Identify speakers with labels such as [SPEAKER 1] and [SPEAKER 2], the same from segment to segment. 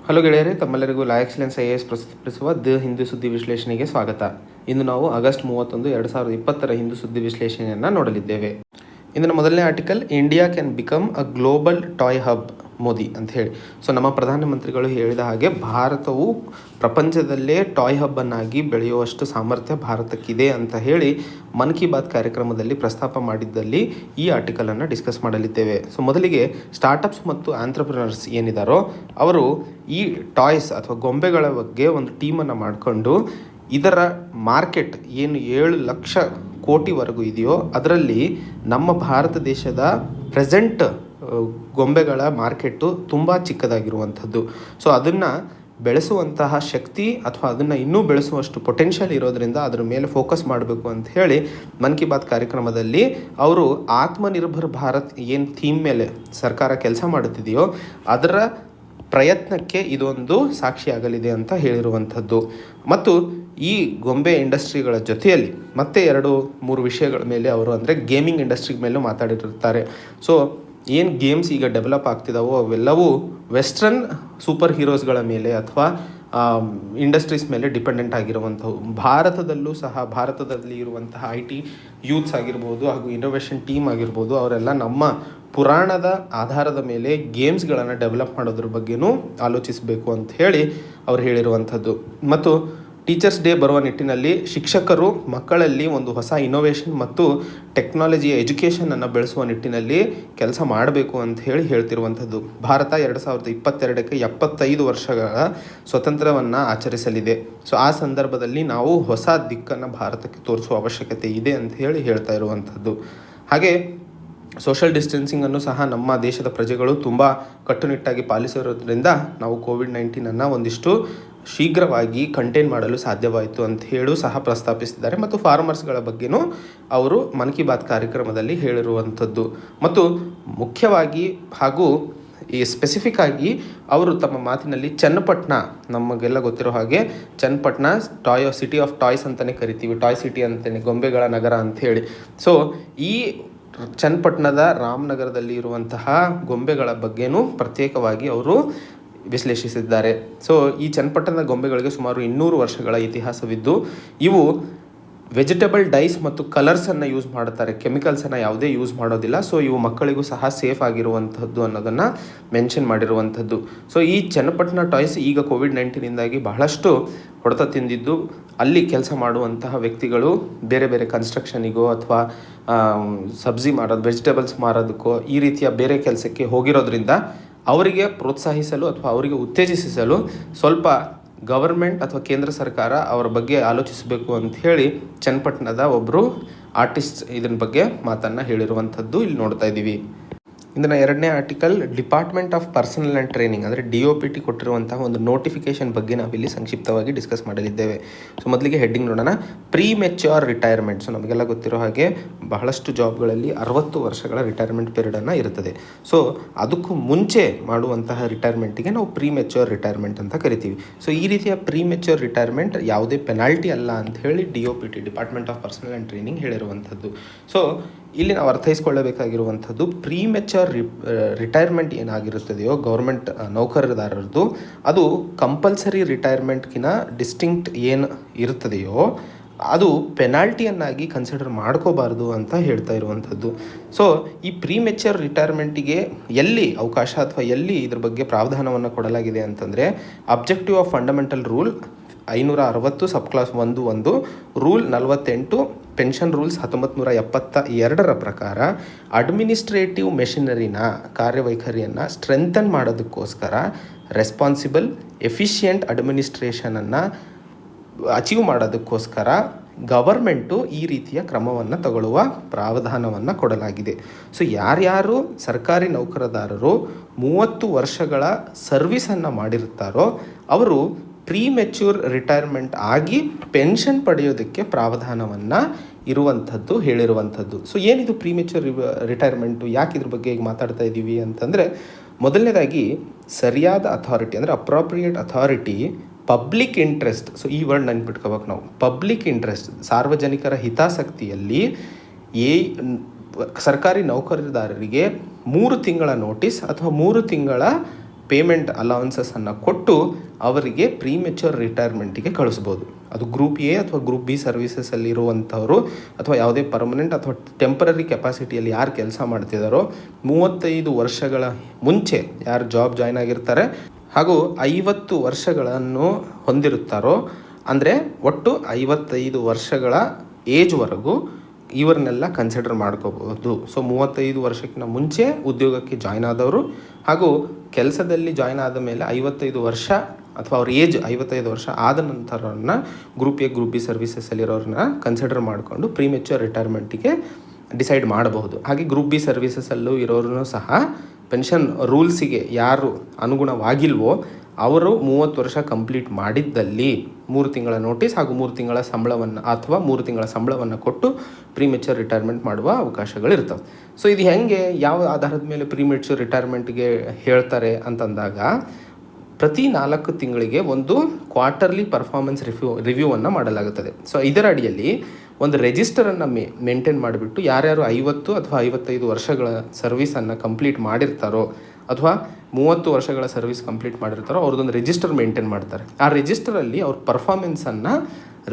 [SPEAKER 1] Hello ಗೆಳೆಯರೇ, ತಮ್ಮೆಲ್ಲರಿಗೂ ಲಾ excellence IAS ಪ್ರಸ್ತುತಪಡಿಸುವ ದ ಹಿಂದೂ ಸುದ್ದಿ ವಿಶ್ಲೇಷಣೆಗೆ ಸ್ವಾಗತ. ಇಂದು ನಾವು ಆಗಸ್ಟ್ 31, 2020 ಹಿಂದೂ ಸುದ್ದಿ ವಿಶ್ಲೇಷಣೆಯನ್ನು ನೋಡಲಿದ್ದೇವೆ. ಇಂದಿನ ಮೊದಲನೇ article, India can become a global toy hub Modi ಅಂತ ಹೇಳಿ. ಸೊ ನಮ್ಮ ಪ್ರಧಾನಮಂತ್ರಿಗಳು ಹೇಳಿದ ಹಾಗೆ ಭಾರತವು ಪ್ರಪಂಚದಲ್ಲೇ ಟಾಯ್ ಹಬ್ಬನ್ನಾಗಿ ಬೆಳೆಯುವಷ್ಟು ಸಾಮರ್ಥ್ಯ ಭಾರತಕ್ಕಿದೆ ಅಂತ ಹೇಳಿ ಮನ್ ಕಿ ಬಾತ್ ಕಾರ್ಯಕ್ರಮದಲ್ಲಿ ಪ್ರಸ್ತಾಪ ಮಾಡಿದ್ದಲ್ಲಿ ಈ ಆರ್ಟಿಕಲನ್ನು ಡಿಸ್ಕಸ್ ಮಾಡಲಿದ್ದೇವೆ. ಸೊ ಮೊದಲಿಗೆ ಸ್ಟಾರ್ಟಪ್ಸ್ ಮತ್ತು ಆಂಟ್ರಪ್ರಿನರ್ಸ್ ಏನಿದ್ದಾರೋ ಅವರು ಈ ಟಾಯ್ಸ್ ಅಥವಾ ಗೊಂಬೆಗಳ ಬಗ್ಗೆ ಒಂದು ಟೀಮನ್ನು ಮಾಡಿಕೊಂಡು ಇದರ ಮಾರ್ಕೆಟ್ ಏನು 7 ಲಕ್ಷ ಕೋಟಿವರೆಗೂ ಇದೆಯೋ ಅದರಲ್ಲಿ ನಮ್ಮ ಭಾರತ ದೇಶದ ಪ್ರೆಸೆಂಟ್ ಗೊಂಬೆಗಳ ಮಾರ್ಕೆಟು ತುಂಬ ಚಿಕ್ಕದಾಗಿರುವಂಥದ್ದು. ಸೊ ಅದನ್ನು ಬೆಳೆಸುವಂತಹ ಶಕ್ತಿ ಅಥವಾ ಅದನ್ನು ಇನ್ನೂ ಬೆಳೆಸುವಷ್ಟು ಪೊಟೆನ್ಷಿಯಲ್ ಇರೋದರಿಂದ ಅದರ ಮೇಲೆ ಫೋಕಸ್ ಮಾಡಬೇಕು ಅಂತ ಹೇಳಿ ಮನ್ ಕಿ ಬಾತ್ ಕಾರ್ಯಕ್ರಮದಲ್ಲಿ ಅವರು ಆತ್ಮನಿರ್ಭರ್ ಭಾರತ್ ಏನು ಥೀಮ್ ಮೇಲೆ ಸರ್ಕಾರ ಕೆಲಸ ಮಾಡುತ್ತಿದೆಯೋ ಅದರ ಪ್ರಯತ್ನಕ್ಕೆ ಇದೊಂದು ಸಾಕ್ಷಿಯಾಗಲಿದೆ ಅಂತ ಹೇಳಿರುವಂಥದ್ದು. ಮತ್ತು ಈ ಗೊಂಬೆ ಇಂಡಸ್ಟ್ರಿಗಳ ಜೊತೆಯಲ್ಲಿ ಮತ್ತೆ 2-3 ವಿಷಯಗಳ ಮೇಲೆ ಅವರು ಅಂದರೆ ಗೇಮಿಂಗ್ ಇಂಡಸ್ಟ್ರಿ ಮೇಲೂ ಮಾತಾಡಿರ್ತಾರೆ. ಸೊ ಏನು ಗೇಮ್ಸ್ ಈಗ ಡೆವಲಪ್ ಆಗ್ತಿದ್ದಾವೋ ಅವೆಲ್ಲವೂ ವೆಸ್ಟ್ರನ್ ಸೂಪರ್ ಹೀರೋಸ್ಗಳ ಮೇಲೆ ಅಥವಾ ಇಂಡಸ್ಟ್ರೀಸ್ ಮೇಲೆ ಡಿಪೆಂಡೆಂಟ್ ಆಗಿರುವಂಥವು. ಭಾರತದಲ್ಲೂ ಸಹ ಭಾರತದಲ್ಲಿ ಇರುವಂತಹ IT ಯೂತ್ಸ್ ಆಗಿರ್ಬೋದು ಹಾಗೂ ಇನ್ನೋವೇಷನ್ ಟೀಮ್ ಆಗಿರ್ಬೋದು ಅವರೆಲ್ಲ ನಮ್ಮ ಪುರಾಣದ ಆಧಾರದ ಮೇಲೆ ಗೇಮ್ಸ್ಗಳನ್ನು ಡೆವಲಪ್ ಮಾಡೋದ್ರ ಬಗ್ಗೆನೂ ಆಲೋಚಿಸಬೇಕು ಅಂತ ಹೇಳಿ ಅವ್ರು ಹೇಳಿರುವಂಥದ್ದು. ಮತ್ತು ಟೀಚರ್ಸ್ ಡೇ ಬರುವ ನಿಟ್ಟಿನಲ್ಲಿ ಶಿಕ್ಷಕರು ಮಕ್ಕಳಲ್ಲಿ ಒಂದು ಹೊಸ ಇನೋವೇಷನ್ ಮತ್ತು ಟೆಕ್ನಾಲಜಿಯ ಎಜುಕೇಷನನ್ನು ಬೆಳೆಸುವ ನಿಟ್ಟಿನಲ್ಲಿ ಕೆಲಸ ಮಾಡಬೇಕು ಅಂತ ಹೇಳ್ತಿರುವಂಥದ್ದು. ಭಾರತ 2022ಕ್ಕೆ 75 ವರ್ಷಗಳ ಸ್ವತಂತ್ರವನ್ನು ಆಚರಿಸಲಿದೆ. ಸೊ ಆ ಸಂದರ್ಭದಲ್ಲಿ ನಾವು ಹೊಸ ದಿಕ್ಕನ್ನು ಭಾರತಕ್ಕೆ ತೋರಿಸುವ ಅವಶ್ಯಕತೆ ಇದೆ ಅಂತ ಹೇಳ್ತಾ ಇರುವಂಥದ್ದು. ಹಾಗೆ ಸೋಷಲ್ ಡಿಸ್ಟೆನ್ಸಿಂಗನ್ನು ಸಹ ನಮ್ಮ ದೇಶದ ಪ್ರಜೆಗಳು ತುಂಬ ಕಟ್ಟುನಿಟ್ಟಾಗಿ ಪಾಲಿಸಿರೋದ್ರಿಂದ ನಾವು ಕೋವಿಡ್-19 ಒಂದಿಷ್ಟು ಶೀಘ್ರವಾಗಿ ಕಂಟೈನ್ ಮಾಡಲು ಸಾಧ್ಯವಾಯಿತು ಅಂತ ಹೇಳಿ ಸಹ ಪ್ರಸ್ತಾಪಿಸಿದ್ದಾರೆ. ಮತ್ತು ಫಾರ್ಮರ್ಸ್ಗಳ ಬಗ್ಗೆನೂ ಅವರು ಮನ್ ಕಿ ಬಾತ್ ಕಾರ್ಯಕ್ರಮದಲ್ಲಿ ಹೇಳಿರುವಂಥದ್ದು. ಮತ್ತು ಮುಖ್ಯವಾಗಿ ಹಾಗೂ ಈ ಸ್ಪೆಸಿಫಿಕ್ ಆಗಿ ಅವರು ತಮ್ಮ ಮಾತಿನಲ್ಲಿ ಚನ್ನಪಟ್ಟಣ, ನಮಗೆಲ್ಲ ಗೊತ್ತಿರೋ ಹಾಗೆ ಚನ್ನಪಟ್ಟಣ ಸಿಟಿ ಆಫ್ ಟಾಯ್ಸ್ ಅಂತಲೇ ಕರಿತೀವಿ, ಟಾಯ್ ಸಿಟಿ ಅಂತಲೇ, ಗೊಂಬೆಗಳ ನಗರ ಅಂಥೇಳಿ. ಸೊ ಈ ಚನ್ನಪಟ್ಟಣದ ರಾಮನಗರದಲ್ಲಿ ಇರುವಂತಹ ಗೊಂಬೆಗಳ ಬಗ್ಗೆನೂ ಪ್ರತ್ಯೇಕವಾಗಿ ಅವರು ವಿಶ್ಲೇಷಿಸಿದ್ದಾರೆ. ಸೊ ಈ ಚನ್ನಪಟ್ಟಣದ ಗೊಂಬೆಗಳಿಗೆ ಸುಮಾರು 200 ವರ್ಷಗಳ ಇತಿಹಾಸವಿದ್ದು ಇವು ವೆಜಿಟೇಬಲ್ ಡೈಸ್ ಮತ್ತು ಕಲರ್ಸನ್ನು ಯೂಸ್ ಮಾಡುತ್ತಾರೆ, ಕೆಮಿಕಲ್ಸನ್ನು ಯಾವುದೇ ಯೂಸ್ ಮಾಡೋದಿಲ್ಲ. ಸೊ ಇವು ಮಕ್ಕಳಿಗೂ ಸಹ ಸೇಫ್ ಆಗಿರುವಂಥದ್ದು ಅನ್ನೋದನ್ನು ಮೆನ್ಷನ್ ಮಾಡಿರುವಂಥದ್ದು. ಸೊ ಈ ಚನ್ನಪಟ್ಟಣ ಟಾಯ್ಸ್ ಈಗ ಕೋವಿಡ್-19 ಬಹಳಷ್ಟು ಹೊಡೆತ ತಿಂದಿದ್ದು ಅಲ್ಲಿ ಕೆಲಸ ಮಾಡುವಂತಹ ವ್ಯಕ್ತಿಗಳು ಬೇರೆ ಬೇರೆ ಕನ್ಸ್ಟ್ರಕ್ಷನಿಗೋ ಅಥವಾ ಸಬ್ಜಿ ಮಾರೋದು, ವೆಜಿಟೇಬಲ್ಸ್ ಮಾರೋದಕ್ಕೋ ಈ ರೀತಿಯ ಬೇರೆ ಕೆಲಸಕ್ಕೆ ಹೋಗಿರೋದ್ರಿಂದ ಅವರಿಗೆ ಪ್ರೋತ್ಸಾಹಿಸಲು ಅಥವಾ ಅವರಿಗೆ ಉತ್ತೇಜಿಸಲು ಸ್ವಲ್ಪ ಗವರ್ಮೆಂಟ್ ಅಥವಾ ಕೇಂದ್ರ ಸರ್ಕಾರ ಅವರ ಬಗ್ಗೆ ಆಲೋಚಿಸಬೇಕು ಅಂತ ಹೇಳಿ ಚನ್ನಪಟ್ಟಣದ ಒಬ್ಬರು ಆರ್ಟಿಸ್ಟ್ ಇದನ್ನ ಬಗ್ಗೆ ಮಾತನ್ನು ಹೇಳಿರುವಂಥದ್ದು ಇಲ್ಲಿ ನೋಡ್ತಾ ಇದ್ದೀವಿ. ಇಂದಿನ 2ನೇ article, department of personnel and training ಅಂದರೆ DOPT ಕೊಟ್ಟಿರುವಂತಹ ಒಂದು ನೋಟಿಫಿಕೇಶನ್ ಬಗ್ಗೆ ನಾವಿಲ್ಲಿ ಸಂಕ್ಷಿಪ್ತವಾಗಿ ಡಿಸ್ಕಸ್ ಮಾಡಲಿದ್ದೇವೆ. ಸೊ ಮೊದಲಿಗೆ ಹೆಡ್ಡಿಂಗ್ ನೋಡೋಣ, ಪ್ರೀ ಮೆಚ್ಯೂರ್ ರಿಟೈರ್ಮೆಂಟ್. ಸೊ ನಮಗೆಲ್ಲ ಗೊತ್ತಿರೋ ಹಾಗೆ ಬಹಳಷ್ಟು ಜಾಬ್ಗಳಲ್ಲಿ 60 ವರ್ಷಗಳ ರಿಟೈರ್ಮೆಂಟ್ ಪೀರಿಯಡನ್ನು ಇರುತ್ತದೆ. ಸೊ ಅದಕ್ಕೂ ಮುಂಚೆ ಮಾಡುವಂತಹ ರಿಟೈರ್ಮೆಂಟಿಗೆ ನಾವು ಪ್ರೀ ಮೆಚ್ಯೂರ್ ರಿಟೈರ್ಮೆಂಟ್ ಅಂತ ಕರಿತೀವಿ. ಸೊ ಈ ರೀತಿಯ ಪ್ರೀ ಮೆಚ್ಯೂರ್ ರಿಟೈರ್ಮೆಂಟ್ ಯಾವುದೇ ಪೆನಾಲ್ಟಿ ಅಲ್ಲ ಅಂತ ಹೇಳಿ DOPT, department of personnel and training ಹೇಳಿರುವಂಥದ್ದು. ಸೊ ಇಲ್ಲಿ ನಾವು ಅರ್ಥೈಸ್ಕೊಳ್ಳಬೇಕಾಗಿರುವಂಥದ್ದು ಪ್ರೀ ಮೆಚ್ಯೂರ್ ರಿಟೈರ್ಮೆಂಟ್ ಏನಾಗಿರುತ್ತದೆಯೋ ಗೌರ್ಮೆಂಟ್ ನೌಕರದಾರರದ್ದು ಅದು ಕಂಪಲ್ಸರಿ ರಿಟೈರ್ಮೆಂಟ್ಗಿನ ಡಿಸ್ಟಿಂಕ್ಟ್ ಏನು ಇರುತ್ತದೆಯೋ ಅದು ಪೆನಾಲ್ಟಿಯನ್ನಾಗಿ ಕನ್ಸಿಡರ್ ಮಾಡ್ಕೋಬಾರ್ದು ಅಂತ ಹೇಳ್ತಾ ಇರುವಂಥದ್ದು. ಸೊ ಈ ಪ್ರೀ ಮೆಚ್ಯೂರ್ ರಿಟೈರ್ಮೆಂಟಿಗೆ ಎಲ್ಲಿ ಅವಕಾಶ ಅಥವಾ ಎಲ್ಲಿ ಇದ್ರ ಬಗ್ಗೆ ಪ್ರಾವಧಾನವನ್ನು ಕೊಡಲಾಗಿದೆ ಅಂತಂದರೆ objective of fundamental rule 560 sub class 1(1), rule 48 pension rules 1972 ಪ್ರಕಾರ ಅಡ್ಮಿನಿಸ್ಟ್ರೇಟಿವ್ ಮೆಷಿನರಿನ ಕಾರ್ಯವೈಖರಿಯನ್ನು ಸ್ಟ್ರೆಂಥನ್ ಮಾಡೋದಕ್ಕೋಸ್ಕರ ರೆಸ್ಪಾನ್ಸಿಬಲ್ ಎಫಿಷಿಯೆಂಟ್ ಅಡ್ಮಿನಿಸ್ಟ್ರೇಷನನ್ನು ಅಚೀವ್ ಮಾಡೋದಕ್ಕೋಸ್ಕರ ಗವರ್ಮೆಂಟು ಈ ರೀತಿಯ ಕ್ರಮವನ್ನು ತಗೊಳ್ಳುವ ಪ್ರಾವಧಾನವನ್ನು ಕೊಡಲಾಗಿದೆ. ಸೊ ಯಾರ್ಯಾರು ಸರ್ಕಾರಿ ನೌಕರದಾರರು 30 ವರ್ಷಗಳ ಸರ್ವಿಸನ್ನು ಮಾಡಿರ್ತಾರೋ ಅವರು ಪ್ರೀ ಮೆಚ್ಯೂರ್ ರಿಟೈರ್ಮೆಂಟ್ ಆಗಿ ಪೆನ್ಷನ್ ಪಡೆಯೋದಕ್ಕೆ ಪ್ರಾವಧಾನವನ್ನು ಇರುವಂಥದ್ದು ಹೇಳಿರುವಂಥದ್ದು. ಸೊ ಏನಿದು ಪ್ರೀ ಮೆಚ್ಯೂರ್ ರಿಟೈರ್ಮೆಂಟು, ಯಾಕೆ ಇದ್ರ ಬಗ್ಗೆ ಈಗ ಮಾತಾಡ್ತಾ ಇದ್ದೀವಿ ಅಂತಂದರೆ, ಮೊದಲನೇದಾಗಿ ಸರಿಯಾದ ಅಥಾರಿಟಿ ಅಂದರೆ appropriate authority public interest. So ಈ ವರ್ಡ್ ನೆನ್ಪಿಟ್ಕೋಬೇಕು ನಾವು, ಪಬ್ಲಿಕ್ ಇಂಟ್ರೆಸ್ಟ್, ಸಾರ್ವಜನಿಕರ ಹಿತಾಸಕ್ತಿಯಲ್ಲಿ ಸರ್ಕಾರಿ ನೌಕರದಾರರಿಗೆ 3 ತಿಂಗಳ ನೋಟಿಸ್ ಅಥವಾ 3 ತಿಂಗಳ ಪೇಮೆಂಟ್ ಅಲೌನ್ಸಸ್ಸನ್ನು ಕೊಟ್ಟು ಅವರಿಗೆ ಪ್ರೀಮೆಚ್ಯೂರ್ ರಿಟೈರ್ಮೆಂಟಿಗೆ ಕಳಿಸ್ಬೋದು. ಅದು ಗ್ರೂಪ್ ಎ ಅಥವಾ ಗ್ರೂಪ್ ಬಿ ಸರ್ವಿಸಸಲ್ಲಿ ಇರುವಂಥವರು ಅಥವಾ ಯಾವುದೇ ಪರ್ಮನೆಂಟ್ ಅಥವಾ ಟೆಂಪರರಿ ಕೆಪಾಸಿಟಿಯಲ್ಲಿ ಯಾರು ಕೆಲಸ ಮಾಡ್ತಿದ್ದಾರೋ 35 ವರ್ಷಗಳ ಮುಂಚೆ ಯಾರು ಜಾಬ್ ಜಾಯ್ನ್ ಆಗಿರ್ತಾರೆ ಹಾಗೂ 50 ವರ್ಷಗಳನ್ನು ಹೊಂದಿರುತ್ತಾರೋ, ಅಂದರೆ ಒಟ್ಟು 55 ವರ್ಷಗಳ ಏಜ್ವರೆಗೂ ಇವರನ್ನೆಲ್ಲ ಕನ್ಸಿಡರ್ ಮಾಡ್ಕೋಬಹುದು. ಸೊ 35 ವರ್ಷಕ್ಕಿಂತ ಮುಂಚೆ ಉದ್ಯೋಗಕ್ಕೆ ಜಾಯ್ನ್ ಆದವರು ಹಾಗೂ ಕೆಲಸದಲ್ಲಿ ಜಾಯ್ನ್ ಆದ ಮೇಲೆ 55 ವರ್ಷ ಅಥವಾ ಅವ್ರ ಏಜ್ 55 ವರ್ಷ ಆದ ನಂತರವನ್ನು ಗ್ರೂಪ್ ಎ ಗ್ರೂಪ್ ಬಿ ಸರ್ವಿಸಸಲ್ಲಿರೋರನ್ನ ಕನ್ಸಿಡರ್ ಮಾಡಿಕೊಂಡು ಪ್ರೀಮೆಚ್ಯೂರ್ ರಿಟೈರ್ಮೆಂಟಿಗೆ ಡಿಸೈಡ್ ಮಾಡಬಹುದು. ಹಾಗೆ ಗ್ರೂಪ್ ಬಿ ಸರ್ವಿಸಸಲ್ಲೂ ಇರೋರನ್ನು ಸಹ ಪೆನ್ಷನ್ ರೂಲ್ಸಿಗೆ ಯಾರು ಅನುಗುಣವಾಗಿಲ್ವೋ ಅವರು 30 ವರ್ಷ ಕಂಪ್ಲೀಟ್ ಮಾಡಿದ್ದಲ್ಲಿ 3 ತಿಂಗಳ ನೋಟಿಸ್ ಹಾಗೂ 3 ತಿಂಗಳ ಸಂಬಳವನ್ನು ಅಥವಾ 3 ತಿಂಗಳ ಸಂಬಳವನ್ನು ಕೊಟ್ಟು ಪ್ರೀಮೆಚ್ಯೂರ್ ರಿಟೈರ್ಮೆಂಟ್ ಮಾಡುವ ಅವಕಾಶಗಳಿರ್ತವೆ. ಸೊ ಇದು ಹೆಂಗೆ, ಯಾವ ಆಧಾರದ ಮೇಲೆ ಪ್ರೀಮೆಚ್ಯೂರ್ ರಿಟೈರ್ಮೆಂಟ್ಗೆ ಹೇಳ್ತಾರೆ ಅಂತಂದಾಗ, ಪ್ರತಿ 4 ತಿಂಗಳಿಗೆ ಒಂದು ಕ್ವಾರ್ಟರ್ಲಿ ಪರ್ಫಾರ್ಮೆನ್ಸ್ ರಿವ್ಯೂವನ್ನು ಮಾಡಲಾಗುತ್ತದೆ. ಸೊ ಇದರ ಅಡಿಯಲ್ಲಿ ಒಂದು ರಿಜಿಸ್ಟರನ್ನು ಮೇಂಟೈನ್ ಮಾಡಿಬಿಟ್ಟು ಯಾರ್ಯಾರು 50 ಅಥವಾ 55 ವರ್ಷಗಳ ಸರ್ವಿಸನ್ನು ಕಂಪ್ಲೀಟ್ ಮಾಡಿರ್ತಾರೋ ಅಥವಾ 30 ವರ್ಷಗಳ ಸರ್ವಿಸ್ ಕಂಪ್ಲೀಟ್ ಮಾಡಿರ್ತಾರೋ ಅವ್ರದ್ದೊಂದು ರಿಜಿಸ್ಟರ್ ಮೇಂಟೈನ್ ಮಾಡ್ತಾರೆ. ಆ ರಿಜಿಸ್ಟರಲ್ಲಿ ಅವ್ರ ಪರ್ಫಾರ್ಮೆನ್ಸನ್ನು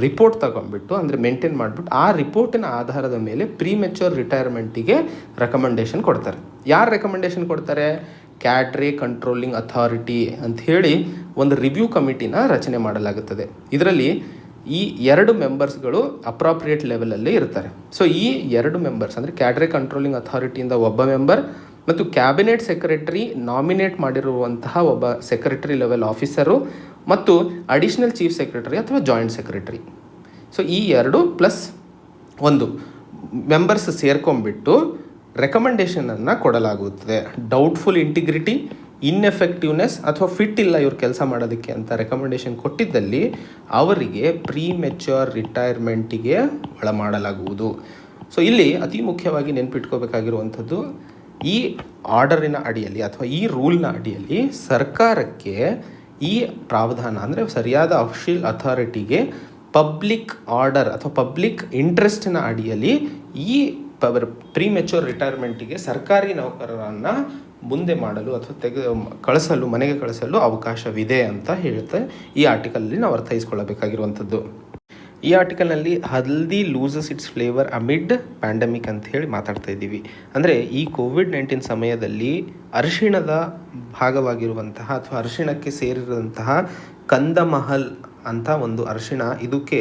[SPEAKER 1] ರಿಪೋರ್ಟ್ ತಗೊಂಡ್ಬಿಟ್ಟು ಅಂದರೆ ಮೇಂಟೈನ್ ಮಾಡಿಬಿಟ್ಟು ಆ ರಿಪೋರ್ಟಿನ ಆಧಾರದ ಮೇಲೆ ಪ್ರೀಮೆಚ್ಯೂರ್ ರಿಟೈರ್ಮೆಂಟಿಗೆ ರೆಕಮೆಂಡೇಷನ್ ಕೊಡ್ತಾರೆ. ಯಾರು ರೆಕಮೆಂಡೇಷನ್ ಕೊಡ್ತಾರೆ? ಕ್ಯಾಡ್ರೆ ಕಂಟ್ರೋಲಿಂಗ್ ಅಥಾರಿಟಿ ಅಂಥೇಳಿ ಒಂದು ರಿವ್ಯೂ ಕಮಿಟಿನ ರಚನೆ ಮಾಡಲಾಗುತ್ತದೆ. ಇದರಲ್ಲಿ ಈ 2 ಮೆಂಬರ್ಸ್ಗಳು ಅಪ್ರಾಪ್ರಿಯೇಟ್ ಲೆವೆಲಲ್ಲಿ ಇರ್ತಾರೆ. ಸೊ ಈ 2 ಮೆಂಬರ್ಸ್ ಅಂದರೆ ಕ್ಯಾಡ್ರೆ ಕಂಟ್ರೋಲಿಂಗ್ ಅಥಾರಿಟಿಯಿಂದ ಒಬ್ಬ ಮೆಂಬರ್ ಮತ್ತು ಕ್ಯಾಬಿನೆಟ್ ಸೆಕ್ರೆಟರಿ ನಾಮಿನೇಟ್ ಮಾಡಿರುವಂತಹ ಒಬ್ಬ ಸೆಕ್ರೆಟರಿ ಲೆವೆಲ್ ಆಫೀಸರು ಮತ್ತು ಅಡಿಷನಲ್ ಚೀಫ್ ಸೆಕ್ರೆಟರಿ ಅಥವಾ ಜಾಯಿಂಟ್ ಸೆಕ್ರೆಟರಿ. ಸೊ ಈ 2+1 ಮೆಂಬರ್ಸ್ ಸೇರ್ಕೊಂಡ್ಬಿಟ್ಟು ರೆಕಮೆಂಡೇಷನನ್ನು ಕೊಡಲಾಗುತ್ತದೆ. ಡೌಟ್ಫುಲ್ ಇಂಟಿಗ್ರಿಟಿ, ಇನ್ಎಫೆಕ್ಟಿವ್ನೆಸ್ ಅಥವಾ ಫಿಟ್ ಇಲ್ಲ ಇವ್ರು ಕೆಲಸ ಮಾಡೋದಕ್ಕೆ ಅಂತ ರೆಕಮೆಂಡೇಷನ್ ಕೊಟ್ಟಿದ್ದಲ್ಲಿ ಅವರಿಗೆ ಪ್ರೀಮೆಚ್ಯೂರ್ ರಿಟೈರ್ಮೆಂಟಿಗೆ ಒಳಮಾಡಲಾಗುವುದು. ಸೊ ಇಲ್ಲಿ ಅತಿ ಮುಖ್ಯವಾಗಿ ನೆನಪಿಟ್ಕೋಬೇಕಾಗಿರುವಂಥದ್ದು, ಈ ಆರ್ಡರಿನ ಅಡಿಯಲ್ಲಿ ಅಥವಾ ಈ ರೂಲ್ನ ಅಡಿಯಲ್ಲಿ ಸರ್ಕಾರಕ್ಕೆ ಈ ಪ್ರಾವಧಾನ ಅಂದರೆ ಸರಿಯಾದ ಅಫಿಷಿಯಲ್ ಅಥಾರಿಟಿಗೆ ಪಬ್ಲಿಕ್ ಆರ್ಡರ್ ಅಥವಾ ಪಬ್ಲಿಕ್ ಇಂಟ್ರೆಸ್ಟಿನ ಅಡಿಯಲ್ಲಿ ಈ ಪ್ರೀಮೆಚ್ಯೂರ್ ರಿಟೈರ್ಮೆಂಟಿಗೆ ಸರ್ಕಾರಿ ನೌಕರರನ್ನು ಮುಂದೆ ಮಾಡಲು ಅಥವಾ ಮನೆಗೆ ಕಳಿಸಲು ಅವಕಾಶವಿದೆ ಅಂತ ಹೇಳುತ್ತೆ ಈ ಆರ್ಟಿಕಲಲ್ಲಿ ನಾವು ಅರ್ಥೈಸ್ಕೊಳ್ಳಬೇಕಾಗಿರುವಂಥದ್ದು. ಈ ಆರ್ಟಿಕಲ್ನಲ್ಲಿ haldi loses its flavour amid pandemic ಅಂತ ಹೇಳಿ ಮಾತಾಡ್ತಾ ಇದ್ದೀವಿ. ಅಂದರೆ ಈ ಕೋವಿಡ್-19 ಸಮಯದಲ್ಲಿ ಅರಿಶಿಣದ ಭಾಗವಾಗಿರುವಂತಹ ಅಥವಾ ಅರಿಶಿಣಕ್ಕೆ ಸೇರಿರುವಂತಹ ಕಂದಮಹಲ್ ಅಂತ ಒಂದು ಅರಿಶಿಣ, ಇದಕ್ಕೆ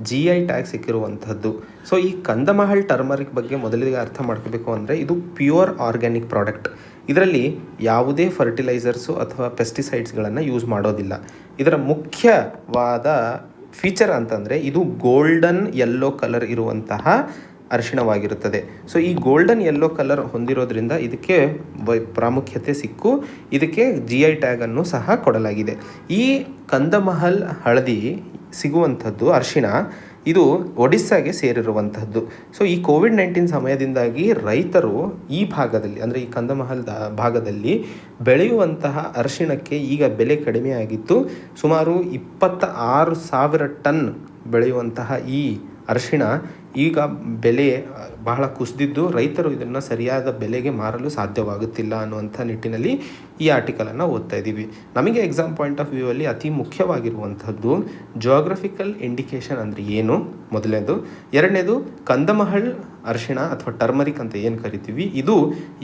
[SPEAKER 1] GI ಟ್ಯಾಗ್ ಸಿಕ್ಕಿರುವಂಥದ್ದು. ಸೊ ಈ ಕಂದಮಹಲ್ ಟರ್ಮರಿಕ್ ಬಗ್ಗೆ ಮೊದಲಿಗೆ ಅರ್ಥ ಮಾಡ್ಕೋಬೇಕು ಅಂದರೆ ಇದು ಪ್ಯೂರ್ ಆರ್ಗ್ಯಾನಿಕ್ ಪ್ರಾಡಕ್ಟ್. ಇದರಲ್ಲಿ ಯಾವುದೇ ಫರ್ಟಿಲೈಸರ್ಸು ಅಥವಾ ಪೆಸ್ಟಿಸೈಡ್ಸ್ಗಳನ್ನು ಯೂಸ್ ಮಾಡೋದಿಲ್ಲ. ಇದರ ಮುಖ್ಯವಾದ ಫೀಚರ್ ಅಂತಂದರೆ ಇದು ಗೋಲ್ಡನ್ ಯೆಲ್ಲೋ ಕಲರ್ ಇರುವಂತಹ ಅರಿಶಿಣವಾಗಿರುತ್ತದೆ. ಸೊ ಈ ಗೋಲ್ಡನ್ ಯೆಲ್ಲೋ ಕಲರ್ ಹೊಂದಿರೋದ್ರಿಂದ ಇದಕ್ಕೆ ಪ್ರಾಮುಖ್ಯತೆ ಸಿಕ್ಕು ಇದಕ್ಕೆ GI ಟ್ಯಾಗನ್ನು ಸಹ ಕೊಡಲಾಗಿದೆ. ಈ ಕಂದಮಹಲ್ ಹಳದಿ ಸಿಗುವಂಥದ್ದು ಅರಿಶಿಣ ಇದು ಒಡಿಸ್ಸಾಗೆ ಸೇರಿರುವಂಥದ್ದು. ಸೊ ಈ ಕೋವಿಡ್-19 ಸಮಯದಿಂದಾಗಿ ರೈತರು ಈ ಭಾಗದಲ್ಲಿ ಅಂದರೆ ಈ ಕಂದಮಹಲ್ ಭಾಗದಲ್ಲಿ ಬೆಳೆಯುವಂತಹ ಅರಿಶಿಣಕ್ಕೆ ಈಗ ಬೆಲೆ ಕಡಿಮೆಯಾಗಿತ್ತು. ಸುಮಾರು 26,000 ಟನ್ ಬೆಳೆಯುವಂತಹ ಈ ಅರಿಶಿಣ ಈಗ ಬೆಲೆ ಬಹಳ ಕುಸಿದಿದ್ದು ರೈತರು ಇದನ್ನು ಸರಿಯಾದ ಬೆಲೆಗೆ ಮಾರಲು ಸಾಧ್ಯವಾಗುತ್ತಿಲ್ಲ ಅನ್ನುವಂಥ ನಿಟ್ಟಿನಲ್ಲಿ ಈ ಆರ್ಟಿಕಲನ್ನು ಓದ್ತಾ ಇದ್ದೀವಿ. ನಮಗೆ ಎಕ್ಸಾಮ್ ಪಾಯಿಂಟ್ ಆಫ್ ವ್ಯೂ ಅಲ್ಲಿ ಅತಿ ಮುಖ್ಯವಾಗಿರುವಂಥದ್ದು ಜಿಯೋಗ್ರಫಿಕಲ್ ಇಂಡಿಕೇಶನ್ ಅಂದರೆ ಏನು ಮೊದಲನೇದು, ಎರಡನೇದು ಕಂದಮಹಲ್ ಅರಿಶಿಣ ಅಥವಾ ಟರ್ಮರಿಕ್ ಅಂತ ಏನು ಕರಿತೀವಿ ಇದು